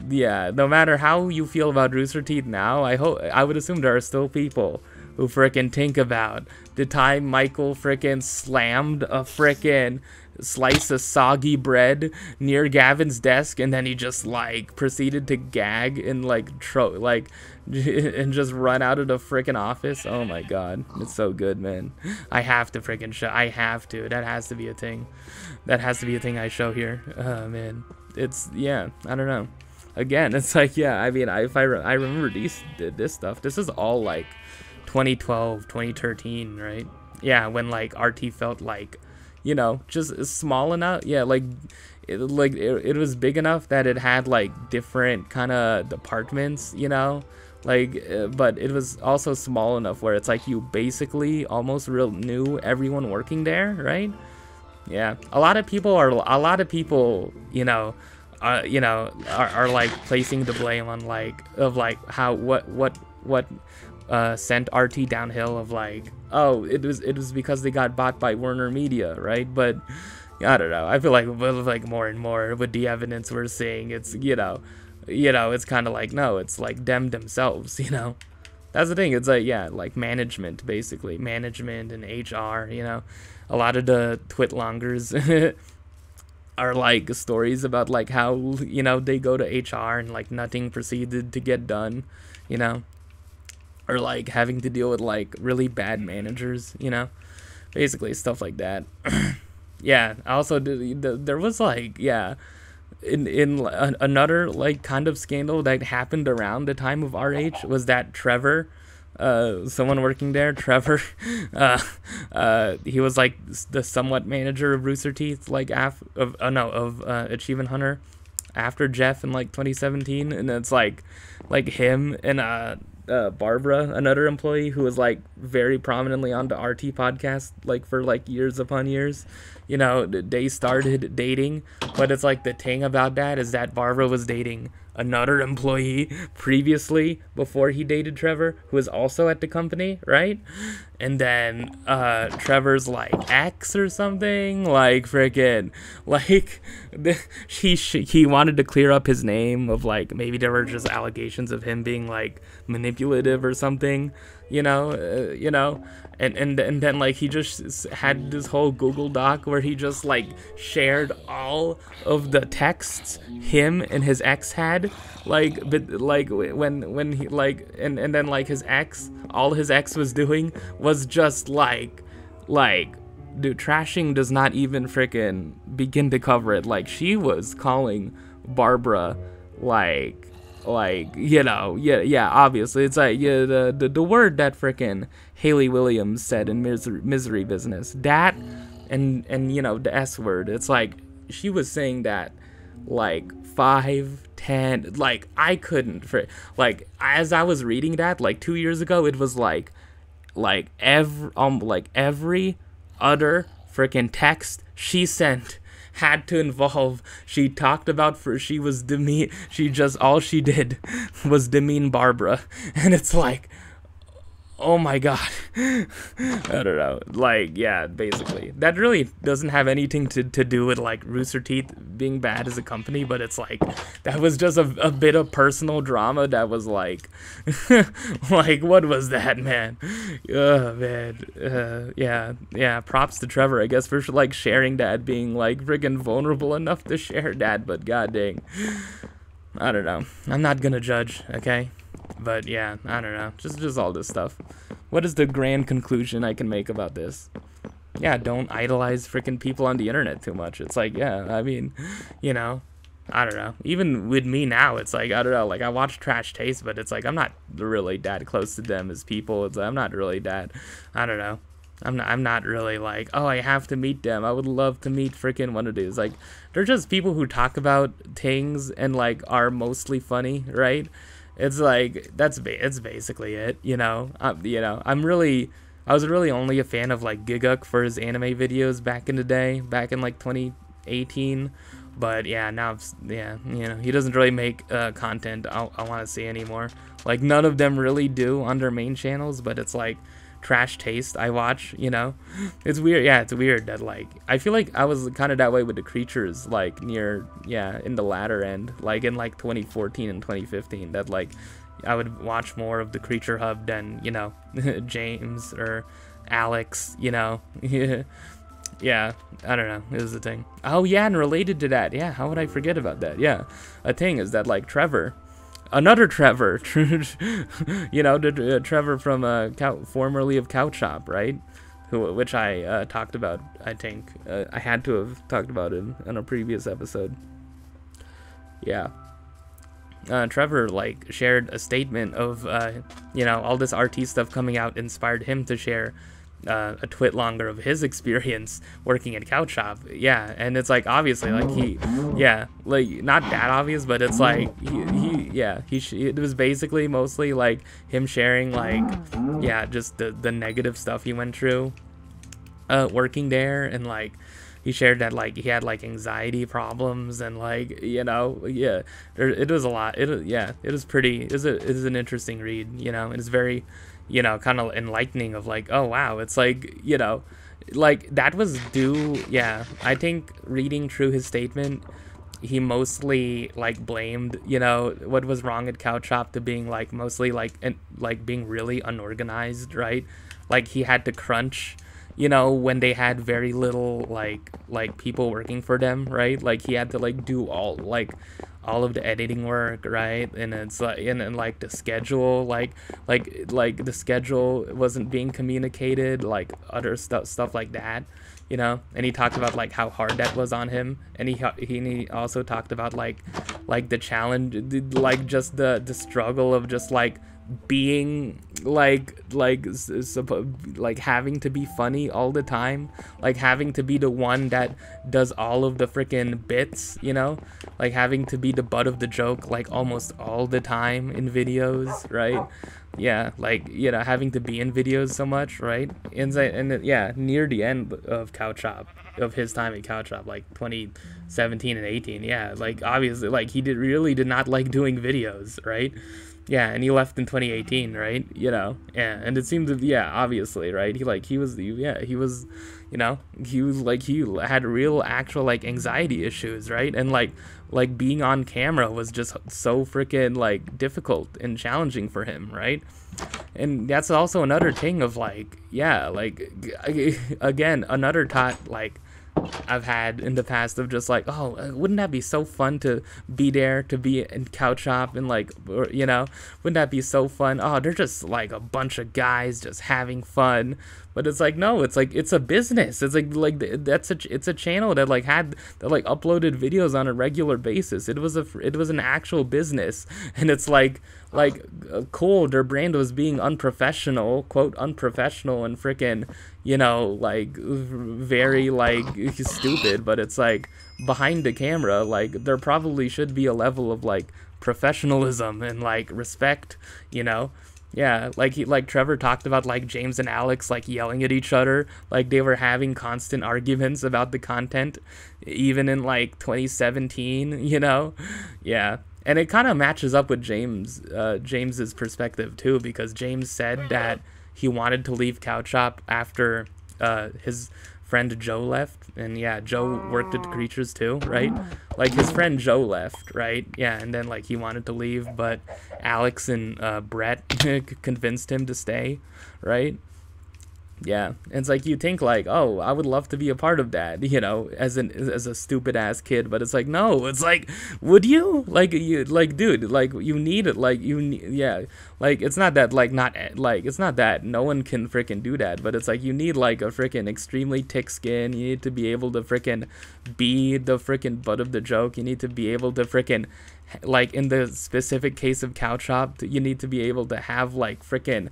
Yeah, no matter how you feel about Rooster Teeth now, I would assume there are still people who freaking think about the time Michael freaking slammed a freaking slice of soggy bread near Gavin's desk, and then he just, like, proceeded to gag and, like, and just run out of the freaking office. Oh my god, it's so good, man. I have to freaking show. I have to. That has to be a thing. That has to be a thing I show here. Oh man, it's, yeah, I don't know. Again, it's like, yeah, I mean, I remember this stuff. This is all, like, 2012, 2013, right? Yeah, when, like, RT felt like, you know, just small enough. Yeah, like, it was big enough that it had, like, different kind of departments, you know, like, but it was also small enough where it's like you basically almost knew everyone working there, right? Yeah, a lot of people, you know, are like placing the blame on, like, of, like, how what sent RT downhill, of, like, oh, it was because they got bought by Warner Media, right? But I don't know, I feel like more and more with the evidence we're seeing, it's, you know, it's kind of like, no, it's like themselves, you know. That's the thing, it's like, yeah, like, management, basically, management and HR, you know. A lot of the Twitlongers are, like, stories about, like, how, you know, they go to HR and, like, nothing proceeded to get done, you know, or, like, having to deal with, like, really bad managers, you know, basically stuff like that. Yeah, also, there was, like, yeah, in another, like, kind of scandal that happened around the time of RH was that Trevor, someone working there, Trevor, he was like the somewhat manager of Rooster Teeth, like Achievement Hunter, after Jeff in like 2017, and it's like him and Barbara, another employee who was like very prominently on the RT podcast like for like years upon years. You know, they started dating, but it's like the thing about that is that Barbara was dating another employee previously before he dated Trevor, who was also at the company, right? And then Trevor's like ex or something, like freaking like he wanted to clear up his name of like maybe there were just allegations of him being like manipulative or something, you know, and then like he just had this whole Google Doc where he just like shared all of the texts him and his ex had, like, but like when he like and then like his ex, all his ex was doing was just like dude, trashing does not even freaking begin to cover it. Like, she was calling Barbara like you know, yeah obviously it's like, yeah, the word that freaking Haley Williams said in Misery Business, that and you know, the S word, it's like she was saying that like 5, 10, like I couldn't like as I was reading that like 2 years ago, it was like every other freaking text she sent had to involve, she talked about she just all she did was demean Barbara, and it's like, oh my god. I don't know, like, yeah, basically that really doesn't have anything to do with like Rooster Teeth being bad as a company, but it's like that was just a bit of personal drama that was like like, what was that, man? Oh man. Yeah, props to Trevor, I guess, for like sharing that, being like freaking vulnerable enough to share that, but god dang, I don't know, I'm not gonna judge, okay? But yeah, I don't know, just all this stuff. What is the grand conclusion I can make about this? Yeah, don't idolize freaking people on the internet too much. It's like, yeah, I mean, you know, I don't know. Even with me now, it's like, I don't know, like I watch Trash Taste, but it's like I'm not really that close to them as people. It's like, I'm not really that, I don't know. I'm not really like, oh, I have to meet them. I would love to meet freaking one of these. Like, they're just people who talk about things and like are mostly funny, right? It's like it's basically it, you know. I was really only a fan of like Giguk for his anime videos back in the day, back in like 2018. But yeah, now you know, he doesn't really make content I want to see anymore. Like, none of them really do on their main channels, but it's like Trash Taste I watch, you know. It's weird. Yeah, it's weird that like I feel like I was kind of that way with the Creatures, like near, yeah, in the latter end, like in like 2014 and 2015, that like I would watch more of the Creature Hub than, you know, James or Alex, you know. Yeah, I don't know, it was a thing. Oh yeah, and related to that, yeah, how would I forget about that? Yeah, a thing is that like Trevor, another Trevor, you know, the Trevor from formerly of Couch Shop, right? Which I talked about, I think. I had to have talked about it in a previous episode. Yeah. Trevor, like, shared a statement of, you know, all this RT stuff coming out inspired him to share a twit longer of his experience working at Couch Shop. Yeah, and it's like, obviously, like, yeah, like, not that obvious, but it's like, it was basically mostly like him sharing, like, yeah, just the negative stuff he went through working there, and like he shared that like he had like anxiety problems, and like, you know, yeah, it was a lot. It was an interesting read, you know. It's very, you know, kind of enlightening of like, oh wow, it's like, you know, like that was due. Yeah, I think reading through his statement, he mostly like blamed, you know, what was wrong at Couch Shop to being like mostly like being really unorganized, right? Like he had to crunch, you know, when they had very little like people working for them, right? Like he had to like do all of the editing work, right? And it's like, and like the schedule, like the schedule wasn't being communicated, like other stuff like that, you know. And he talked about like how hard that was on him, and he also talked about like the challenge, like just the struggle of just like being like having to be funny all the time, like having to be the one that does all of the freaking bits, you know, like having to be the butt of the joke like almost all the time in videos, right? Yeah, like, you know, having to be in videos so much, right? And yeah, near the end of Couch Shop, of his time at Couch Shop, like 2017 and 18, yeah, like obviously, like he really did not like doing videos, right? Yeah, and he left in 2018, right? You know, yeah, and it seemed to, yeah, obviously, right? He was, you know, he had real actual like anxiety issues, right? And like being on camera was just so freaking like difficult and challenging for him, right? And that's also another thing of like, yeah, like again, another thought like I've had in the past of just like, oh, wouldn't that be so fun to be there, to be in Couch Shop, and like, or, you know, wouldn't that be so fun? Oh, they're just like a bunch of guys just having fun. But it's like, no, it's like, it's a business. It's like it's a channel that like uploaded videos on a regular basis. It was an actual business, and it's like cool, their brand was being unprofessional, quote unprofessional, and freaking, you know, like very like stupid. But it's like behind the camera, like there probably should be a level of like professionalism and like respect, you know. Yeah, like Trevor talked about like James and Alex like yelling at each other, like they were having constant arguments about the content, even in like 2017, you know. Yeah, and it kind of matches up with James's perspective too, because James said that he wanted to leave Couch Shop after his friend Joe left, and yeah, Joe worked at the Creatures too, right? Like his friend Joe left, right? Yeah, and then like he wanted to leave, but Alex and Brett convinced him to stay, right? Yeah, and it's like you think like, oh, I would love to be a part of that, you know, as a stupid ass kid, but it's like, no, it's like, would you like, you like, dude, like you need it, like you need, yeah, like it's not that like not like it's not that no one can freaking do that, but it's like you need like a freaking extremely thick skin. You need to be able to freaking be the freaking butt of the joke. You need to be able to freaking, like in the specific case of Couch Shop, you need to be able to have like freaking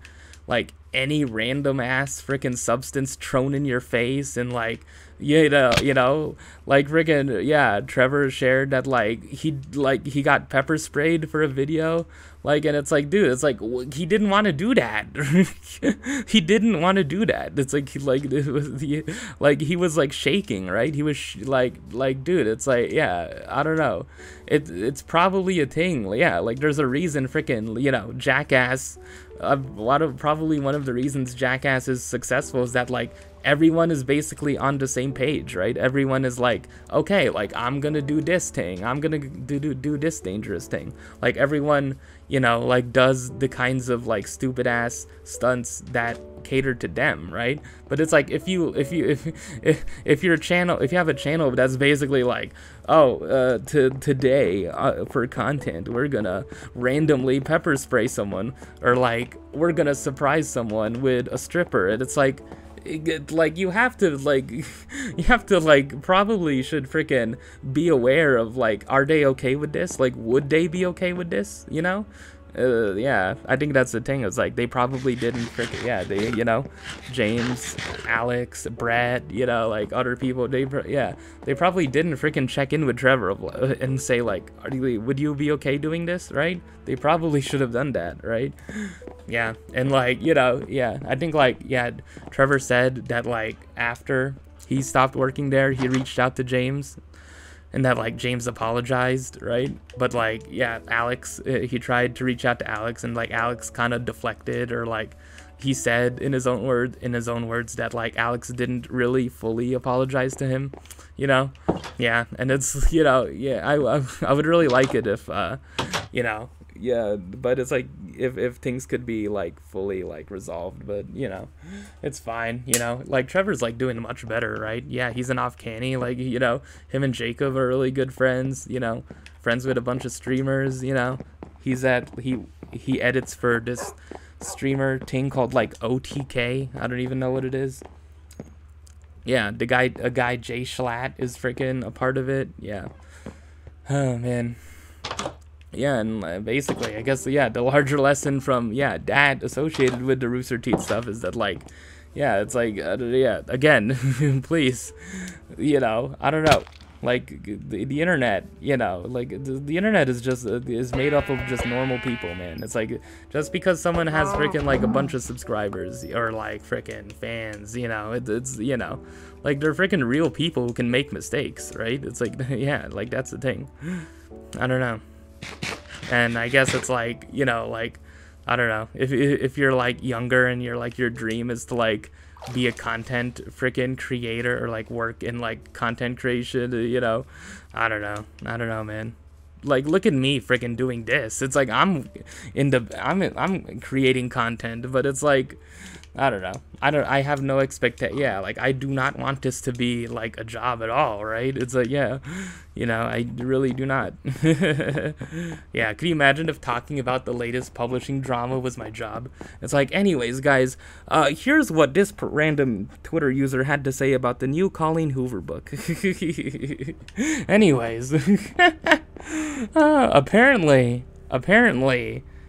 like any random ass freaking substance thrown in your face, and like, you know, like freaking, yeah, Trevor shared that like he got pepper sprayed for a video, like, and it's like, dude, it's like he didn't want to do that. He didn't want to do that. It's like he was like shaking, right? He was like dude, it's like, yeah, I don't know, it's probably a thing, yeah, like there's a reason freaking, you know, Jackass, probably one of the reasons Jackass is successful is that like everyone is basically on the same page, right? Everyone is like, okay, like I'm gonna do this thing, I'm gonna do this dangerous thing. Like everyone, you know, like does the kinds of like stupid ass stunts that cater to them, right? But it's like if you have a channel that's basically like, oh, today for content we're gonna randomly pepper spray someone, or like we're gonna surprise someone with a stripper, and it's like, like you have to probably should freaking be aware of like, are they okay with this? Like, would they be okay with this, you know? Yeah, I think that's the thing. It's like they probably didn't freaking, yeah, they, you know, James, Alex, Brett, you know, like other people, they probably didn't freaking check in with Trevor and say like, would you be okay doing this, right? They probably should have done that, right? Yeah, and like, you know, yeah, I think like, yeah, Trevor said that like after he stopped working there, he reached out to James, and that like James apologized, right? But like, yeah, Alex, he tried to reach out to Alex, and like Alex kind of deflected, or like he said in his own words that like Alex didn't really fully apologize to him, you know? Yeah, and it's, you know, yeah, I would really like it if you know, yeah, but it's like if things could be like fully like resolved, but you know, it's fine, you know, like Trevor's like doing much better, right? Yeah, he's an Offcanny, like, you know, him and Jacob are really good friends, you know, friends with a bunch of streamers, you know. He edits for this streamer thing called like OTK. I don't even know what it is. Yeah, a guy Jay Schlatt is freaking a part of it. Yeah. Oh man. Yeah, and basically, I guess, yeah, the larger lesson from, yeah, that associated with the Rooster Teeth stuff is that, like, yeah, it's like, yeah, again, please, you know, I don't know, like, the internet, you know, like, the internet is just, is made up of just normal people, man. It's like, just because someone has freaking, like, a bunch of subscribers, or, like, freaking fans, you know, it's, you know, like, they're freaking real people who can make mistakes, right? It's like, yeah, like, that's the thing. I don't know. And I guess it's like, you know, like, I don't know, if you're like younger and you're like, your dream is to like be a content freaking creator, or like work in like content creation, you know, I don't know, man. Like, look at me freaking doing this. It's like I'm creating content, but it's like, I don't know. I have no expectation. Yeah, like, I do not want this to be like a job at all, right? It's like, yeah, you know, I really do not. Yeah, could you imagine if talking about the latest publishing drama was my job? It's like, anyways, guys, here's what this random Twitter user had to say about the new Colleen Hoover book. Anyways, apparently,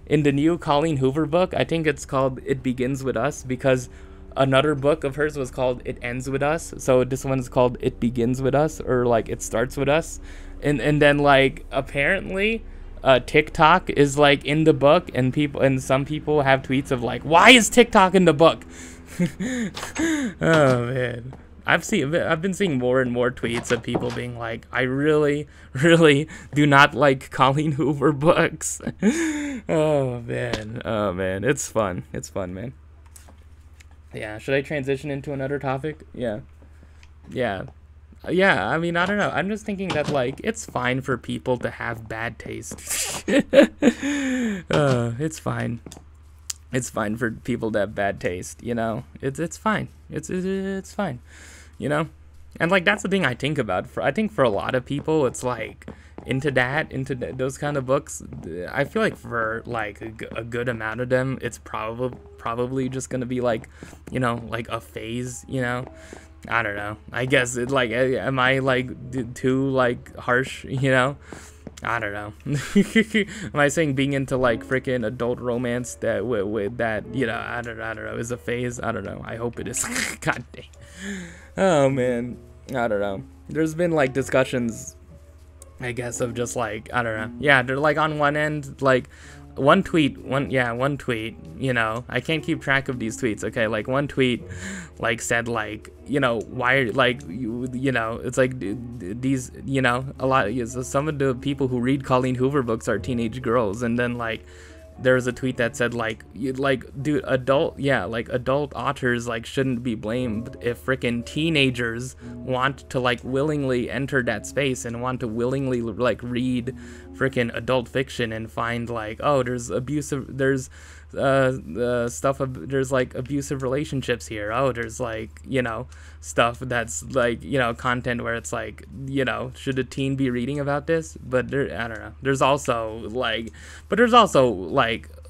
in the new Colleen Hoover book, I think it's called It Begins With Us, because another book of hers was called It Ends With Us. So this one's called It Begins With Us, or like It Starts With Us. And then like apparently TikTok is like in the book, and some people have tweets of like, why is TikTok in the book? Oh man. I've been seeing more and more tweets of people being like, I really, really do not like Colleen Hoover books. Oh man, it's fun, man. Yeah, should I transition into another topic? Yeah. I mean, I don't know, I'm just thinking that like, it's fine for people to have bad taste. It's fine. It's fine for people to have bad taste, you know. It's fine. It's fine, you know. And like, that's the thing I think about. I think for a lot of people, it's like into those kind of books. I feel like for like a good amount of them, it's probably just gonna be like, you know, like a phase, you know. I don't know. I guess it like, am I like too like harsh, you know? I don't know. Am I saying being into like freaking adult romance that with that, you know, I don't know, is a phase? I don't know. I hope it is. God dang. Oh man, I don't know. There's been like discussions, I guess, of just like, I don't know. Yeah, they're like on one end, like one tweet, you know, I can't keep track of these tweets, okay, like one tweet like said like, you know, why, like, you know, it's like these, you know, a lot of some of the people who read Colleen Hoover books are teenage girls, and then like there was a tweet that said like, dude, adult authors like shouldn't be blamed if freaking teenagers want to like willingly enter that space and want to willingly like read freaking adult fiction and find like, oh, there's stuff of, there's like abusive relationships here, oh, there's like, you know, stuff that's like, you know, content where it's like, you know, should a teen be reading about this? But there, I don't know, there's also like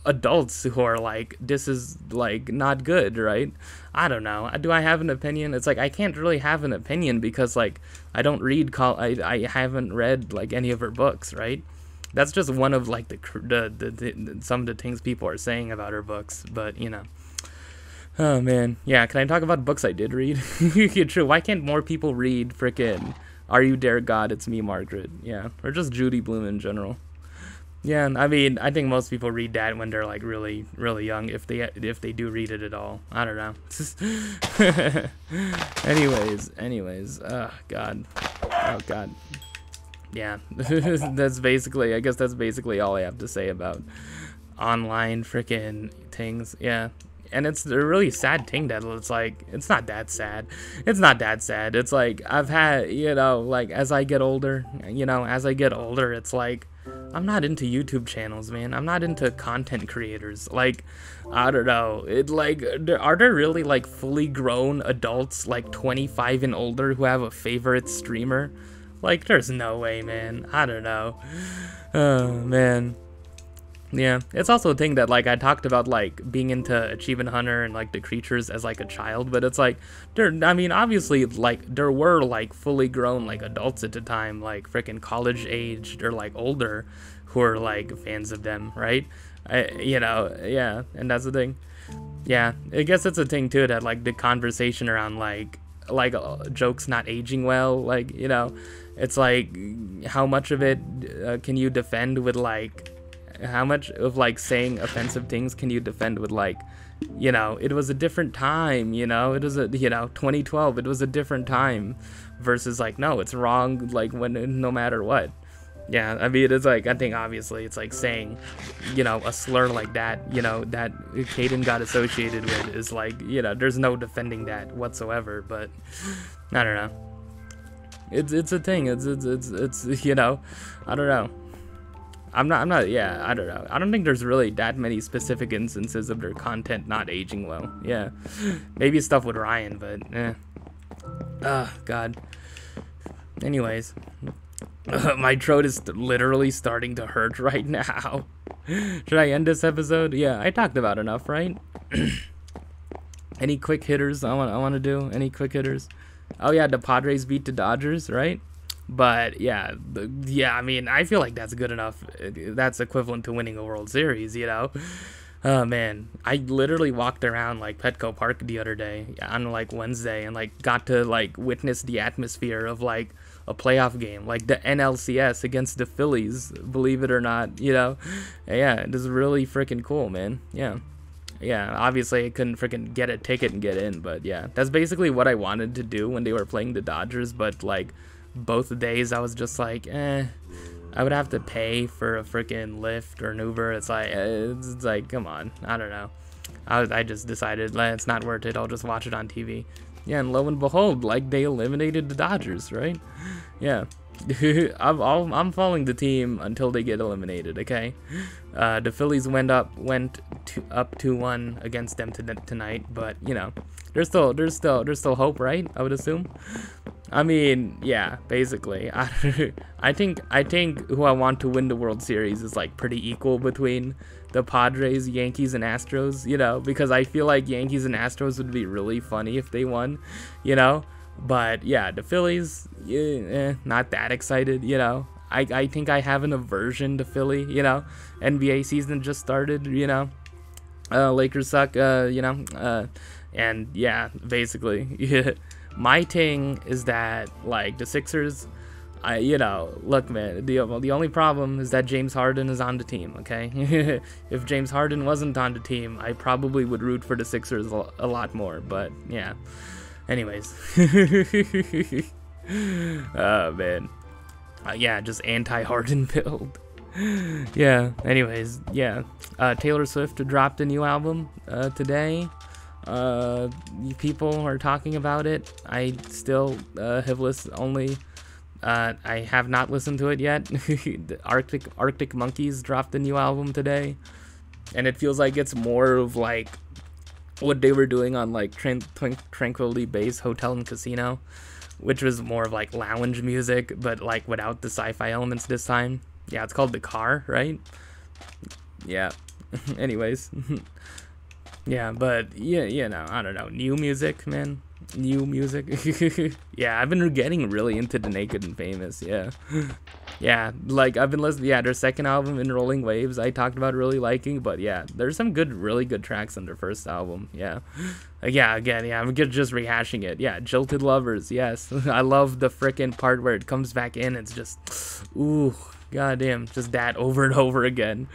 adults who are like, this is like not good, right? I don't know. Do I have an opinion? It's like, I can't really have an opinion because like I don't read I haven't read like any of her books, right? That's just one of like the some of the things people are saying about her books, but you know. Oh man, yeah. Can I talk about books I did read? True. Why can't more people read frickin' Are You There, God? It's Me, Margaret? Yeah, or just Judy Blume in general. Yeah, I mean, I think most people read that when they're like really, really young, if they do read it at all. I don't know. Anyways, oh god. Yeah, that's basically, I guess that's basically all I have to say about online freaking things. Yeah, and it's a really sad thing that it's like, it's not that sad. It's like, I've had, you know, like as I get older, it's like, I'm not into YouTube channels, man. I'm not into content creators. Like, I don't know. Are there really like fully grown adults like 25 and older who have a favorite streamer? Like, there's no way, man. I don't know. Oh, man. Yeah, it's also a thing that, like, I talked about, like, being into Achievement Hunter and, like, the creatures as, like, a child, but it's, like, I mean, obviously, like, there were, like, fully grown, like, adults at the time, like, freaking college-aged or, like, older, who are like fans of them, right? Yeah, and that's the thing. Yeah, I guess it's a thing too, that like the conversation around like jokes not aging well, like, it's like, how much of it can you defend with like, how much of like saying offensive things can you defend with like, it was a different time, it was 2012, it was a different time, versus like, no, it's wrong, like, when, no matter what. Yeah, I mean, it's like, I think obviously it's like saying, a slur like that, that Caden got associated with is like, there's no defending that whatsoever, but I don't know. It's a thing. It's I don't know. I'm not, yeah, I don't know. I don't think there's really that many specific instances of their content not aging well. Yeah, maybe stuff with Ryan, but God. Anyways. My throat is literally starting to hurt right now. Should I end this episode? Yeah, I talked about enough, right? Any quick hitters I want to do? Any quick hitters? Oh yeah, the Padres beat the Dodgers, right? But yeah, I mean, I feel like that's good enough. That's equivalent to winning a World Series, Oh man, I literally walked around like Petco Park the other day on like Wednesday and like got to like witness the atmosphere of like a playoff game, like the NLCS against the Phillies, believe it or not, Yeah, it is really freaking cool, man. Yeah, obviously I couldn't freaking get a ticket and get in, but yeah, that's basically what I wanted to do when they were playing the Dodgers, but like both days I was just like, I would have to pay for a freaking Lyft or an Uber. It's like, come on, I don't know. I just decided it's not worth it. I'll just watch it on TV. Yeah, and lo and behold, like they eliminated the Dodgers, right? Yeah, I'm following the team until they get eliminated. Okay, the Phillies went up 2-1 against them tonight, but there's still hope, right? I would assume. I mean, yeah, basically. I think who I want to win the World Series is like pretty equal between the Padres, Yankees, and Astros, because I feel like Yankees and Astros would be really funny if they won, But yeah, the Phillies, not that excited, I think I have an aversion to Philly, NBA season just started, Lakers suck, and yeah, basically, my thing is that like the Sixers, look, man, the only problem is that James Harden is on the team, okay? If James Harden wasn't on the team, I probably would root for the Sixers a lot more, but yeah. Anyways. Oh, man. Yeah, just anti-Harden build. Yeah, anyways, yeah. Taylor Swift dropped a new album today. People are talking about it. I still have listened I have not listened to it yet. The Arctic Monkeys dropped a new album today, and it feels like it's more of like what they were doing on like Tranquility Base Hotel and Casino, which was more of like lounge music, but like without the sci-fi elements this time. Yeah, it's called The Car, right? Yeah. Anyways. Yeah, but yeah, I don't know. New music, man. New music. Yeah, I've been getting really into The Naked and Famous. Yeah. Yeah, like I've been listening. Yeah, their second album, In Rolling Waves, I talked about really liking, but yeah, there's some really good tracks on their first album. Yeah. Yeah, again, yeah, I'm just rehashing it. Yeah, Jilted Lovers, yes. I love the frickin' part where it comes back in. It's just, ooh, goddamn, just that over and over again.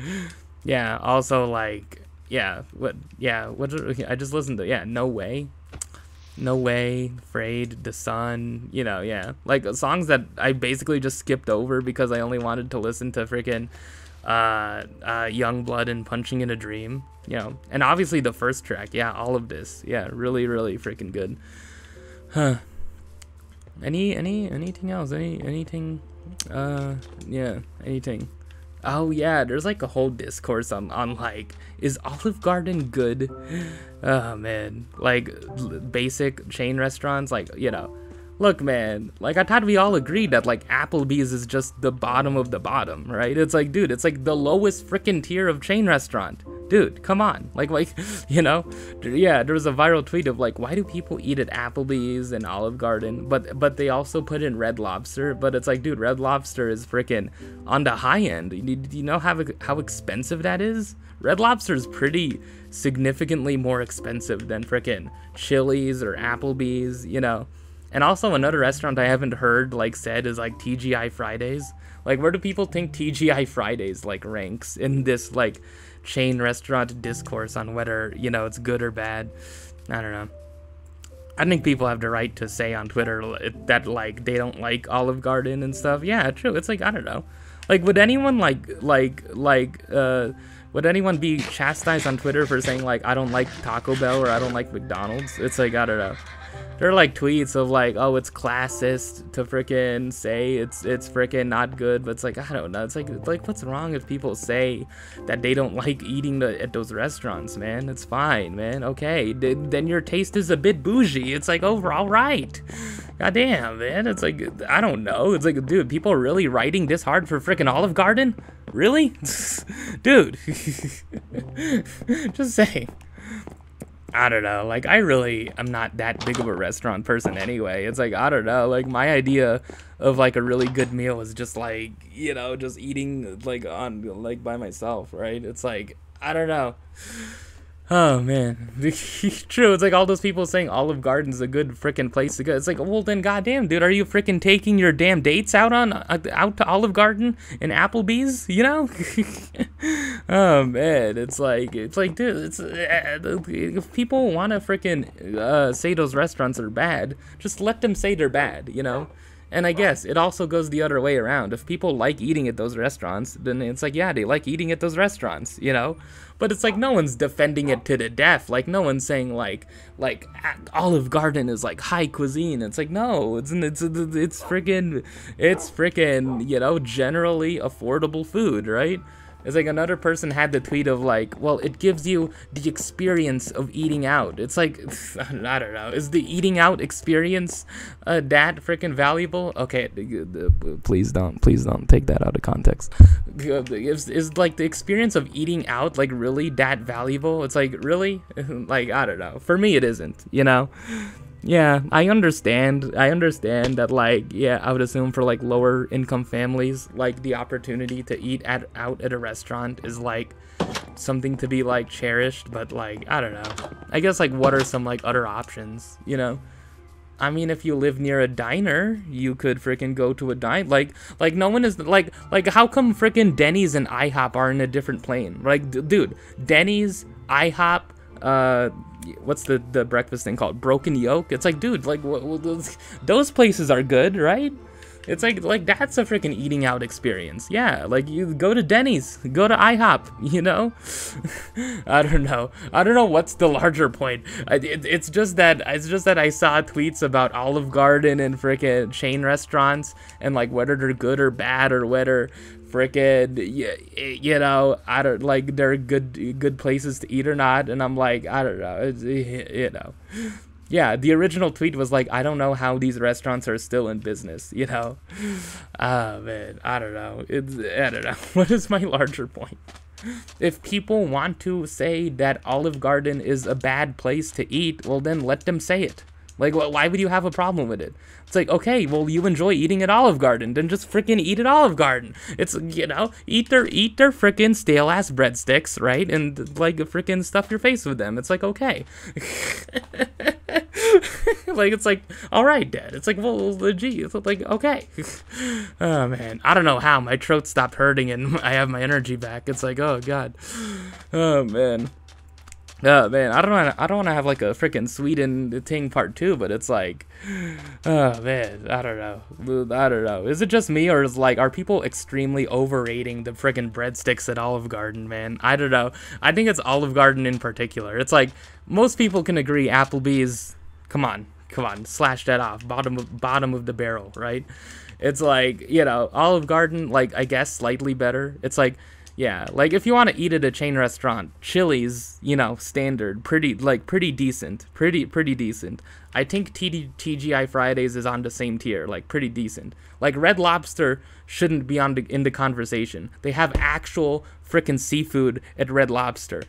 Yeah, also like, yeah, what I just listened to, yeah, No Way, Afraid, The Sun, yeah, like songs that I basically just skipped over because I only wanted to listen to freaking Youngblood and Punching in a Dream, and obviously the first track, yeah, all of this, yeah, really, really freaking good. Huh. Anything else? Anything? Yeah, anything. Oh yeah, there's like a whole discourse on like, is Olive Garden good? Oh man, like basic chain restaurants, like Look, man, like, I thought we all agreed that, like, Applebee's is just the bottom of the bottom, right? It's like, dude, it's like the lowest freaking tier of chain restaurant. Dude, come on. Like, you know? Yeah, there was a viral tweet of, like, why do people eat at Applebee's and Olive Garden? But they also put in Red Lobster. But it's like, dude, Red Lobster is freaking on the high end. Do you know how expensive that is? Red Lobster is pretty significantly more expensive than freaking Chili's or Applebee's, you know? And also another restaurant I haven't heard, like, said is, like, TGI Fridays. Like, where do people think TGI Fridays, like, ranks in this, like, chain restaurant discourse on whether, you know, it's good or bad? I don't know. I think people have the right to say on Twitter that, like, they don't like Olive Garden and stuff. Yeah, true. It's like, I don't know. Like, would anyone, would anyone be chastised on Twitter for saying, like, I don't like Taco Bell or I don't like McDonald's? It's like, I don't know. There are like tweets of like, oh, it's classist to freaking say it's freaking not good, but it's like, I don't know. It's like what's wrong if people say that they don't like eating at those restaurants, man? It's fine, man. Okay, then your taste is a bit bougie. It's like, oh, all right. Goddamn, man. It's like, I don't know. It's like, dude, people are really writing this hard for freaking Olive Garden? Really? Dude. Just saying. I don't know, like, I'm not that big of a restaurant person anyway. It's like, I don't know, like, my idea of, like, a really good meal is just, like, you know, just eating, like, by myself, right? It's like, I don't know. Oh, man. True, it's like all those people saying Olive Garden's a good freaking place to go. It's like, well, then, goddamn, dude, are you freaking taking your damn dates out to Olive Garden and Applebee's, you know? Oh, man, it's like, dude, if people want to freaking say those restaurants are bad, just let them say they're bad, you know? And I guess it also goes the other way around. If people like eating at those restaurants, then it's like, yeah, they like eating at those rrestaurants, you know? But it's like no one's defending it to the death. Like no one's saying like Olive Garden is like high cuisine. It's like no, it's freaking, you know, generally affordable food, right? It's like another person had the tweet of like, well, it gives you the experience of eating out. It's like, I don't know. Is the eating out experience that freaking valuable? Okay, please don't take that out of context. Is like the experience of eating out like really that valuable? It's like, really? Like, I don't know. For me, it isn't, you know? Yeah, I understand that, like, yeah, I would assume for, like, lower income families, like, the opportunity to eat out at a restaurant is, like, something to be, like, cherished, but, like, I don't know. I guess, like, what are some, like, other options, you know? I mean, if you live near a diner, you could freaking go to a diner. Like, no one is, like, how come freaking Denny's and IHOP are in a different plane? Like, dude, Denny's, IHOP, what's the breakfast thing called? Broken Yolk? It's like, dude, like, those places are good, right? It's like that's a freaking eating out experience. Yeah, like you go to Denny's, go to IHOP, you know? I don't know what's the larger point. It's just that I saw tweets about Olive Garden and freaking chain restaurants and like whether they're good or bad or whether freaking, you know, I don't, like, they're good places to eat or not, and I'm like, I don't know, you know. Yeah, the original tweet was like, I don't know how these restaurants are still in business, you know? Oh, man, I don't know. I don't know. What is my larger point? If people want to say that Olive Garden is a bad place to eat, well, then let them say it. Like, why would you have a problem with it? It's like, okay, well, you enjoy eating at Olive Garden, then just freaking eat at Olive Garden. It's, you know, eat their freaking stale-ass breadsticks, right? And, like, freaking stuff your face with them. It's like, okay. Like, it's like, all right, Dad. It's like, well, gee, it's like, okay. Oh, man. I don't know how. My throat stopped hurting and I have my energy back. It's like, oh, God. Oh, man. Oh, man, I don't want to have, like, a freaking Sweden thing part 2, but it's like, oh, man, I don't know. Is it just me, or is, like, are people extremely overrating the freaking breadsticks at Olive Garden, man? I don't know. I think it's Olive Garden in particular. It's like, most people can agree Applebee's, come on, slash that off, bottom of the barrel, right? It's like, you know, Olive Garden, like, I guess slightly better. It's like, Yeah, like if you want to eat at a chain restaurant, Chili's, you know, standard, pretty decent, pretty decent. I think TGI Fridays is on the same tier, like pretty decent. Like Red Lobster shouldn't be in the conversation. They have actual frickin' seafood at Red Lobster.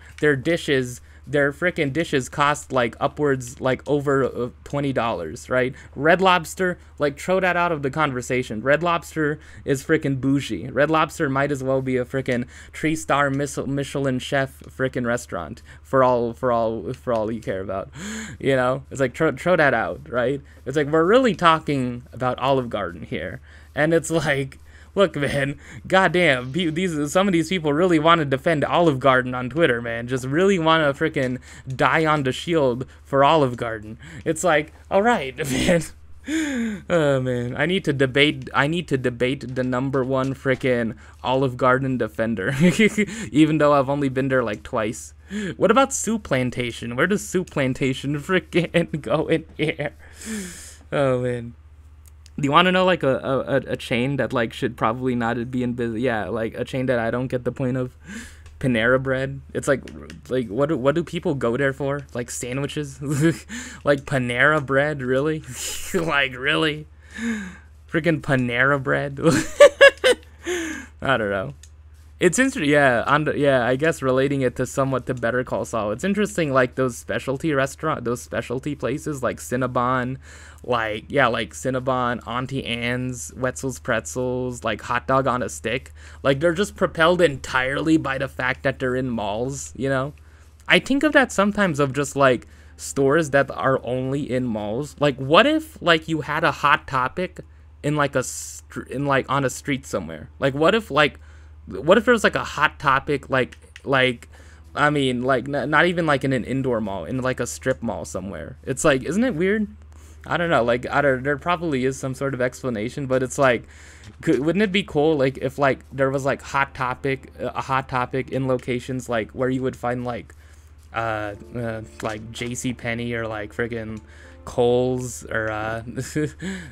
Their frickin' dishes cost like upwards like over $20, right? Red Lobster, like throw that out of the conversation. Red Lobster is frickin' bougie. Red Lobster might as well be a frickin' 3-star Michelin chef frickin' restaurant for all you care about. You know, it's like throw that out, right? It's like we're really talking about Olive Garden here, and it's like, look, man, goddamn, some of these people really want to defend Olive Garden on Twitter, man. Just really want to freaking die on the shield for Olive Garden. It's like, all right, man. Oh man, I need to debate the #1 freaking Olive Garden defender, even though I've only been there like twice. What about Soup Plantation? Where does Soup Plantation freaking go in here? Oh man. Do you want to know like a chain that like should probably not be in business? Yeah, like a chain that I don't get the point of. Panera Bread. It's like what do people go there for? Like sandwiches? Like Panera Bread, really? Like really? Freaking Panera Bread. I don't know. It's interesting, yeah. I guess relating it to somewhat to Better Call Saul. It's interesting, like those specialty places like Cinnabon, like Cinnabon, Auntie Anne's, Wetzel's Pretzels, like Hot Dog on a Stick. Like they're just propelled entirely by the fact that they're in malls. You know, I think of that sometimes of just like stores that are only in malls. Like what if like you had a Hot Topic in like on a street somewhere? Like what if there's like a Hot Topic like I mean like not even like in an indoor mall, in like a strip mall somewhere? It's like, isn't it weird? I don't know, like there probably is some sort of explanation, but it's like, wouldn't it be cool like if like there was like a Hot Topic in locations like where you would find like JCPenney or like friggin' Kohl's or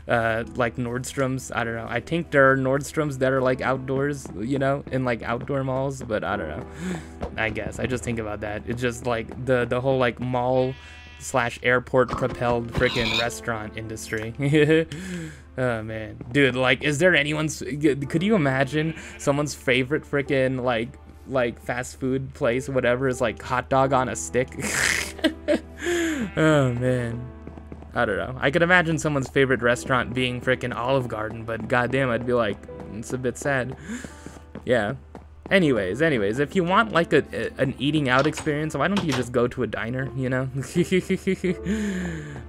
like Nordstrom's. I don't know. I think there are Nordstroms that are like outdoors, you know, in like outdoor malls, but I don't know. I guess I just think about that. It's just like the whole like mall / airport propelled freaking restaurant industry. Oh man, dude, like, is there could you imagine someone's favorite freaking like fast food place, whatever, is like Hot Dog on a Stick? Oh man, I don't know. I could imagine someone's favorite restaurant being freaking Olive Garden, but goddamn, I'd be like, it's a bit sad. Yeah. Anyways, if you want like an eating out experience, why don't you just go to a diner, you know?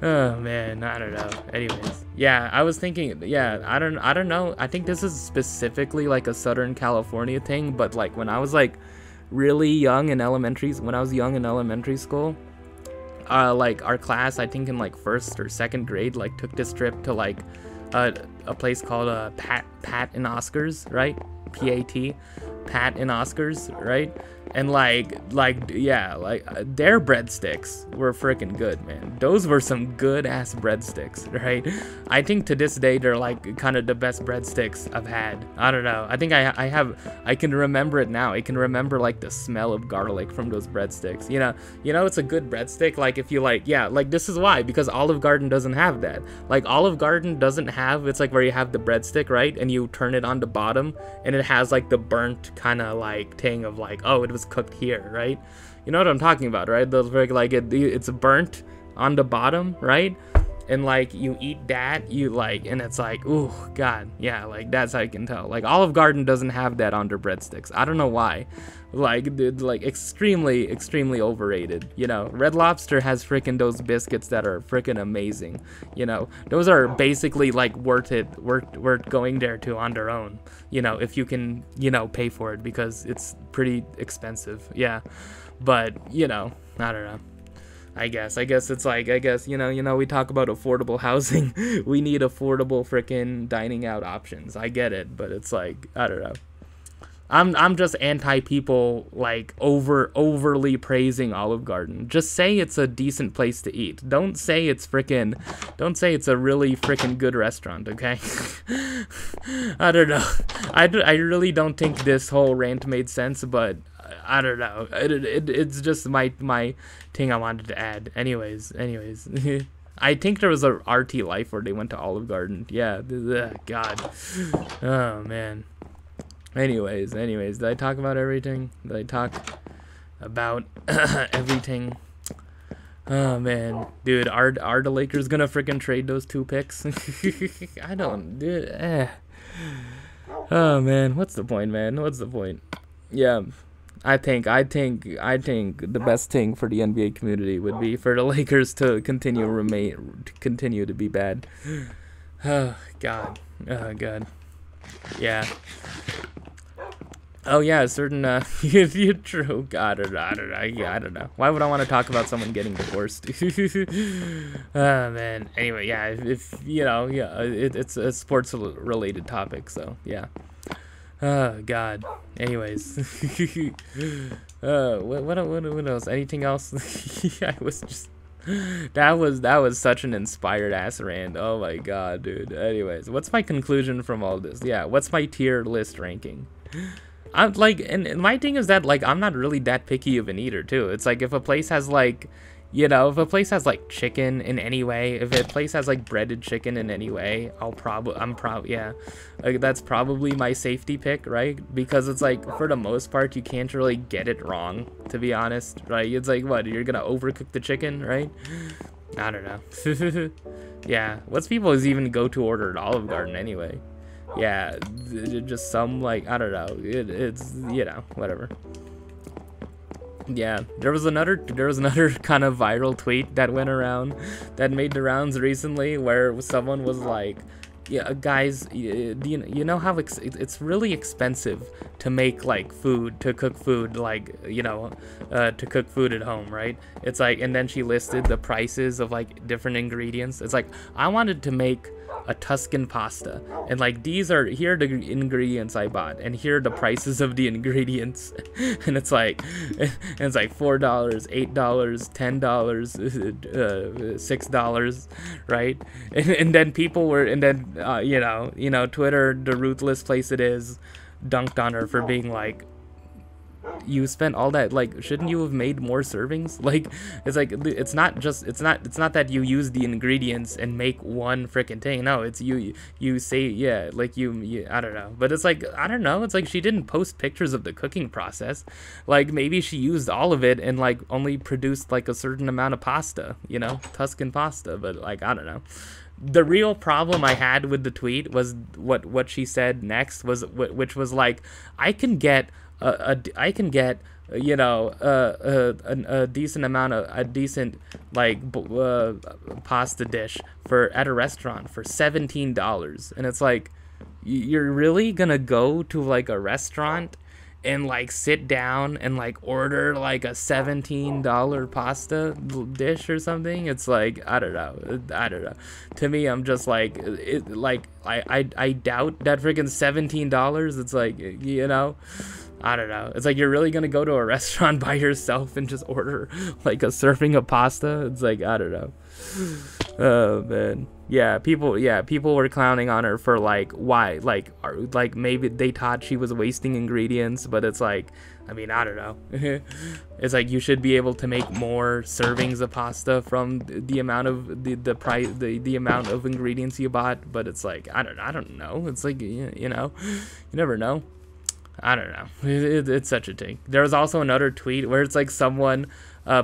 Oh man, I don't know. Anyways, yeah, I was thinking, yeah, I don't know. I think this is specifically like a Southern California thing, but like when I was like really young in elementary school, like our class, I think in like 1st or 2nd grade, like took this trip to like a place called Pat and Oscar's, right? PAT, Pat and Oscar's, right? And yeah, their breadsticks were freaking good, man. Those were some good ass breadsticks, right? I think to this day they're like kind of the best breadsticks I've had. I don't know. I think I can remember it now. I can remember like the smell of garlic from those breadsticks. You know, it's a good breadstick. Like if you this is why, because Olive Garden doesn't have that. Like Olive Garden doesn't have, it's like where you have the breadstick, right? And you turn it on the bottom and it has like the burnt kind of like thing of like, oh, it was cooked here, right? You know what I'm talking about, right? Those very like it's burnt on the bottom, right? And like you eat that, you like, and it's like, ooh, god, yeah, like that's how I can tell. Like Olive Garden doesn't have that on their breadsticks. I don't know why. Like extremely overrated. You know, Red Lobster has freaking those biscuits that are freaking amazing. You know, those are basically like worth going there to on their own. You know, if you can, you know, pay for it, because it's pretty expensive. Yeah, but you know, I don't know. I guess it's like, you know, we talk about affordable housing. We need affordable freaking dining out options. I get it, but it's like, I don't know. I'm just anti people like overly praising Olive Garden. Just say it's a decent place to eat. Don't say it's a really freaking good restaurant, okay? I don't know. I really don't think this whole rant made sense, but I don't know. It's just my thing I wanted to add. Anyways. I think there was a RT Life where they went to Olive Garden. Yeah, God. Oh, man. Anyways, did I talk about everything? Did I talk about everything? Oh, man. Dude, are the Lakers gonna freaking trade those 2 picks? I don't, dude, Oh, man, what's the point, man? What's the point? Yeah, I think the best thing for the NBA community would be for the Lakers to continue to be bad. Oh, God. Oh, God. Yeah. Oh yeah, certain you're true. God, I don't know. Why would I want to talk about someone getting divorced? Oh man. Anyway, yeah. If you know, yeah, it's a sports related topic, so yeah. Oh God. Anyways, what else? Anything else? I was just. That was such an inspired ass rant. Oh my God, dude. Anyways, what's my conclusion from all this? Yeah, what's my tier list ranking? I'm like, and my thing is that like I'm not really that picky of an eater too. It's like if a place has like, you know, if a place has like chicken in any way, if a place has like breaded chicken in any way, yeah, like that's probably my safety pick, right? Because it's like for the most part you can't really get it wrong, to be honest, right? It's like what, you're gonna overcook the chicken, right? I don't know. Yeah, what's people's even go-to order at Olive Garden anyway? Yeah, just some like, I don't know, it's, you know, whatever. Yeah, there was another kind of viral tweet that went around, that made the rounds recently, where someone was like, yeah, guys, you know how it's really expensive to make like food, to cook food, like, you know, to cook food at home, right? It's like, and then she listed the prices of like different ingredients. It's like, I wanted to make a Tuscan pasta, and like here are the ingredients I bought, and here are the prices of the ingredients, and it's like $4, $8, $10, $6, right? And then people were, and then you know, Twitter, the ruthless place it is, dunked on her for being like, you spent all that, like, shouldn't you have made more servings? Like, it's like, it's not that you use the ingredients and make one freaking thing. No, it's you say, yeah, like you I don't know, but it's like, I don't know, it's like she didn't post pictures of the cooking process. Like maybe she used all of it and like only produced like a certain amount of pasta, you know, Tuscan pasta, but like, I don't know. The real problem I had with the tweet was what she said next, which was like, I can get you know, a decent amount of a decent like pasta dish at a restaurant for $17, and it's like, you're really gonna go to like a restaurant and like sit down and like order like a $17 pasta dish or something? It's like, I don't know. To me, I'm just like, I doubt that freaking $17. It's like, you know, I don't know. It's like, you're really gonna go to a restaurant by yourself and just order like a serving of pasta? It's like, I don't know. Oh man. Yeah, people were clowning on her for like, why, like maybe they thought she was wasting ingredients, but it's like, I mean, I don't know. It's like, you should be able to make more servings of pasta from the amount of the amount of ingredients you bought, but it's like, I don't know. It's like, you know, you never know. I don't know. It's such a thing. There was also another tweet where it's like someone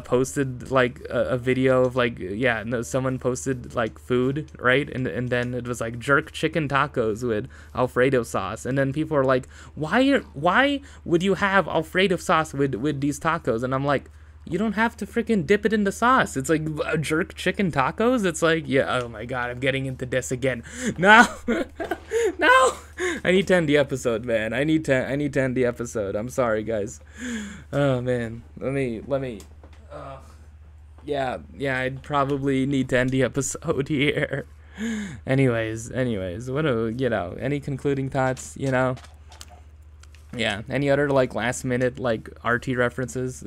posted like a video of like, yeah, no, someone posted like food, right? And then it was like jerk chicken tacos with Alfredo sauce, and then people are like, why would you have Alfredo sauce with these tacos? And I'm like, you don't have to freaking dip it in the sauce. It's like jerk chicken tacos. It's like, yeah, oh my god, I'm getting into this again. No, no, I need to end the episode, man. I need to end the episode. I'm sorry, guys. Oh man, let me. Yeah, I'd probably need to end the episode here. Anyways, what do you know? Any concluding thoughts? You know. Yeah. Any other like last minute like RT references?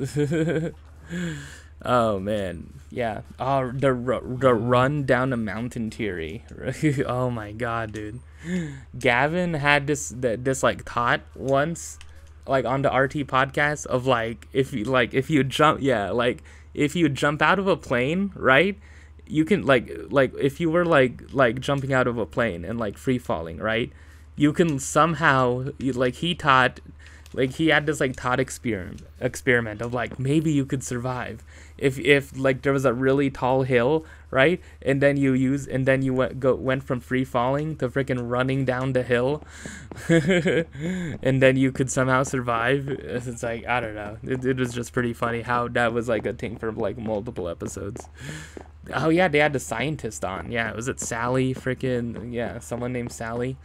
Oh man, yeah. Oh, the run down a mountain theory. Oh my god, dude. Gavin had this like thought once, like on the RT podcast of like if you jump, yeah, like if you jump out of a plane, right? You can like if you were like jumping out of a plane and like free falling, right? You can somehow like he thought. Like he had this like thought experiment of like maybe you could survive if like there was a really tall hill, right? And then you went from free falling to freaking running down the hill, and then you could somehow survive. It's like I don't know. It was just pretty funny how that was like a thing for like multiple episodes. Oh yeah, they had the scientist on. Yeah, was it Sally? Freaking yeah, someone named Sally,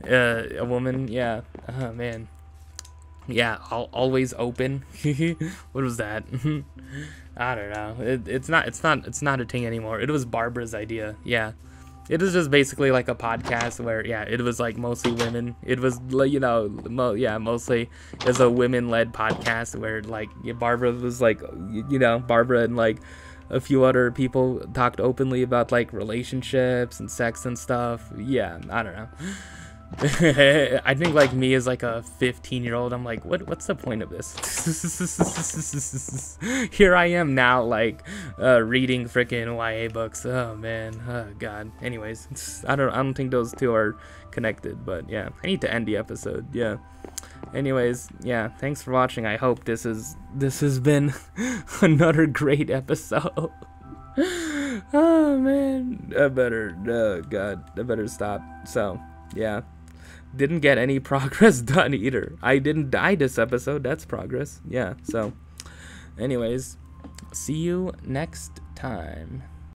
a woman. Yeah. Oh man. Yeah, always open. What was that? I don't know. It's not a thing anymore. It was Barbara's idea. Yeah, it was just basically like a podcast where yeah, it was like mostly women. It was mostly it was a women-led podcast where like Barbara was like Barbara and like a few other people talked openly about like relationships and sex and stuff. Yeah, I don't know. I think like me as like a 15-year-old, I'm like, what's the point of this? Here I am now, like reading freaking YA books. Oh man, oh god. Anyways, I don't think those two are connected, but yeah, I need to end the episode. Yeah. Anyways, yeah, thanks for watching. I hope this has been another great episode. Oh man, I better stop. So yeah. Didn't get any progress done either. I didn't die this episode. That's progress. Yeah. So anyways, see you next time.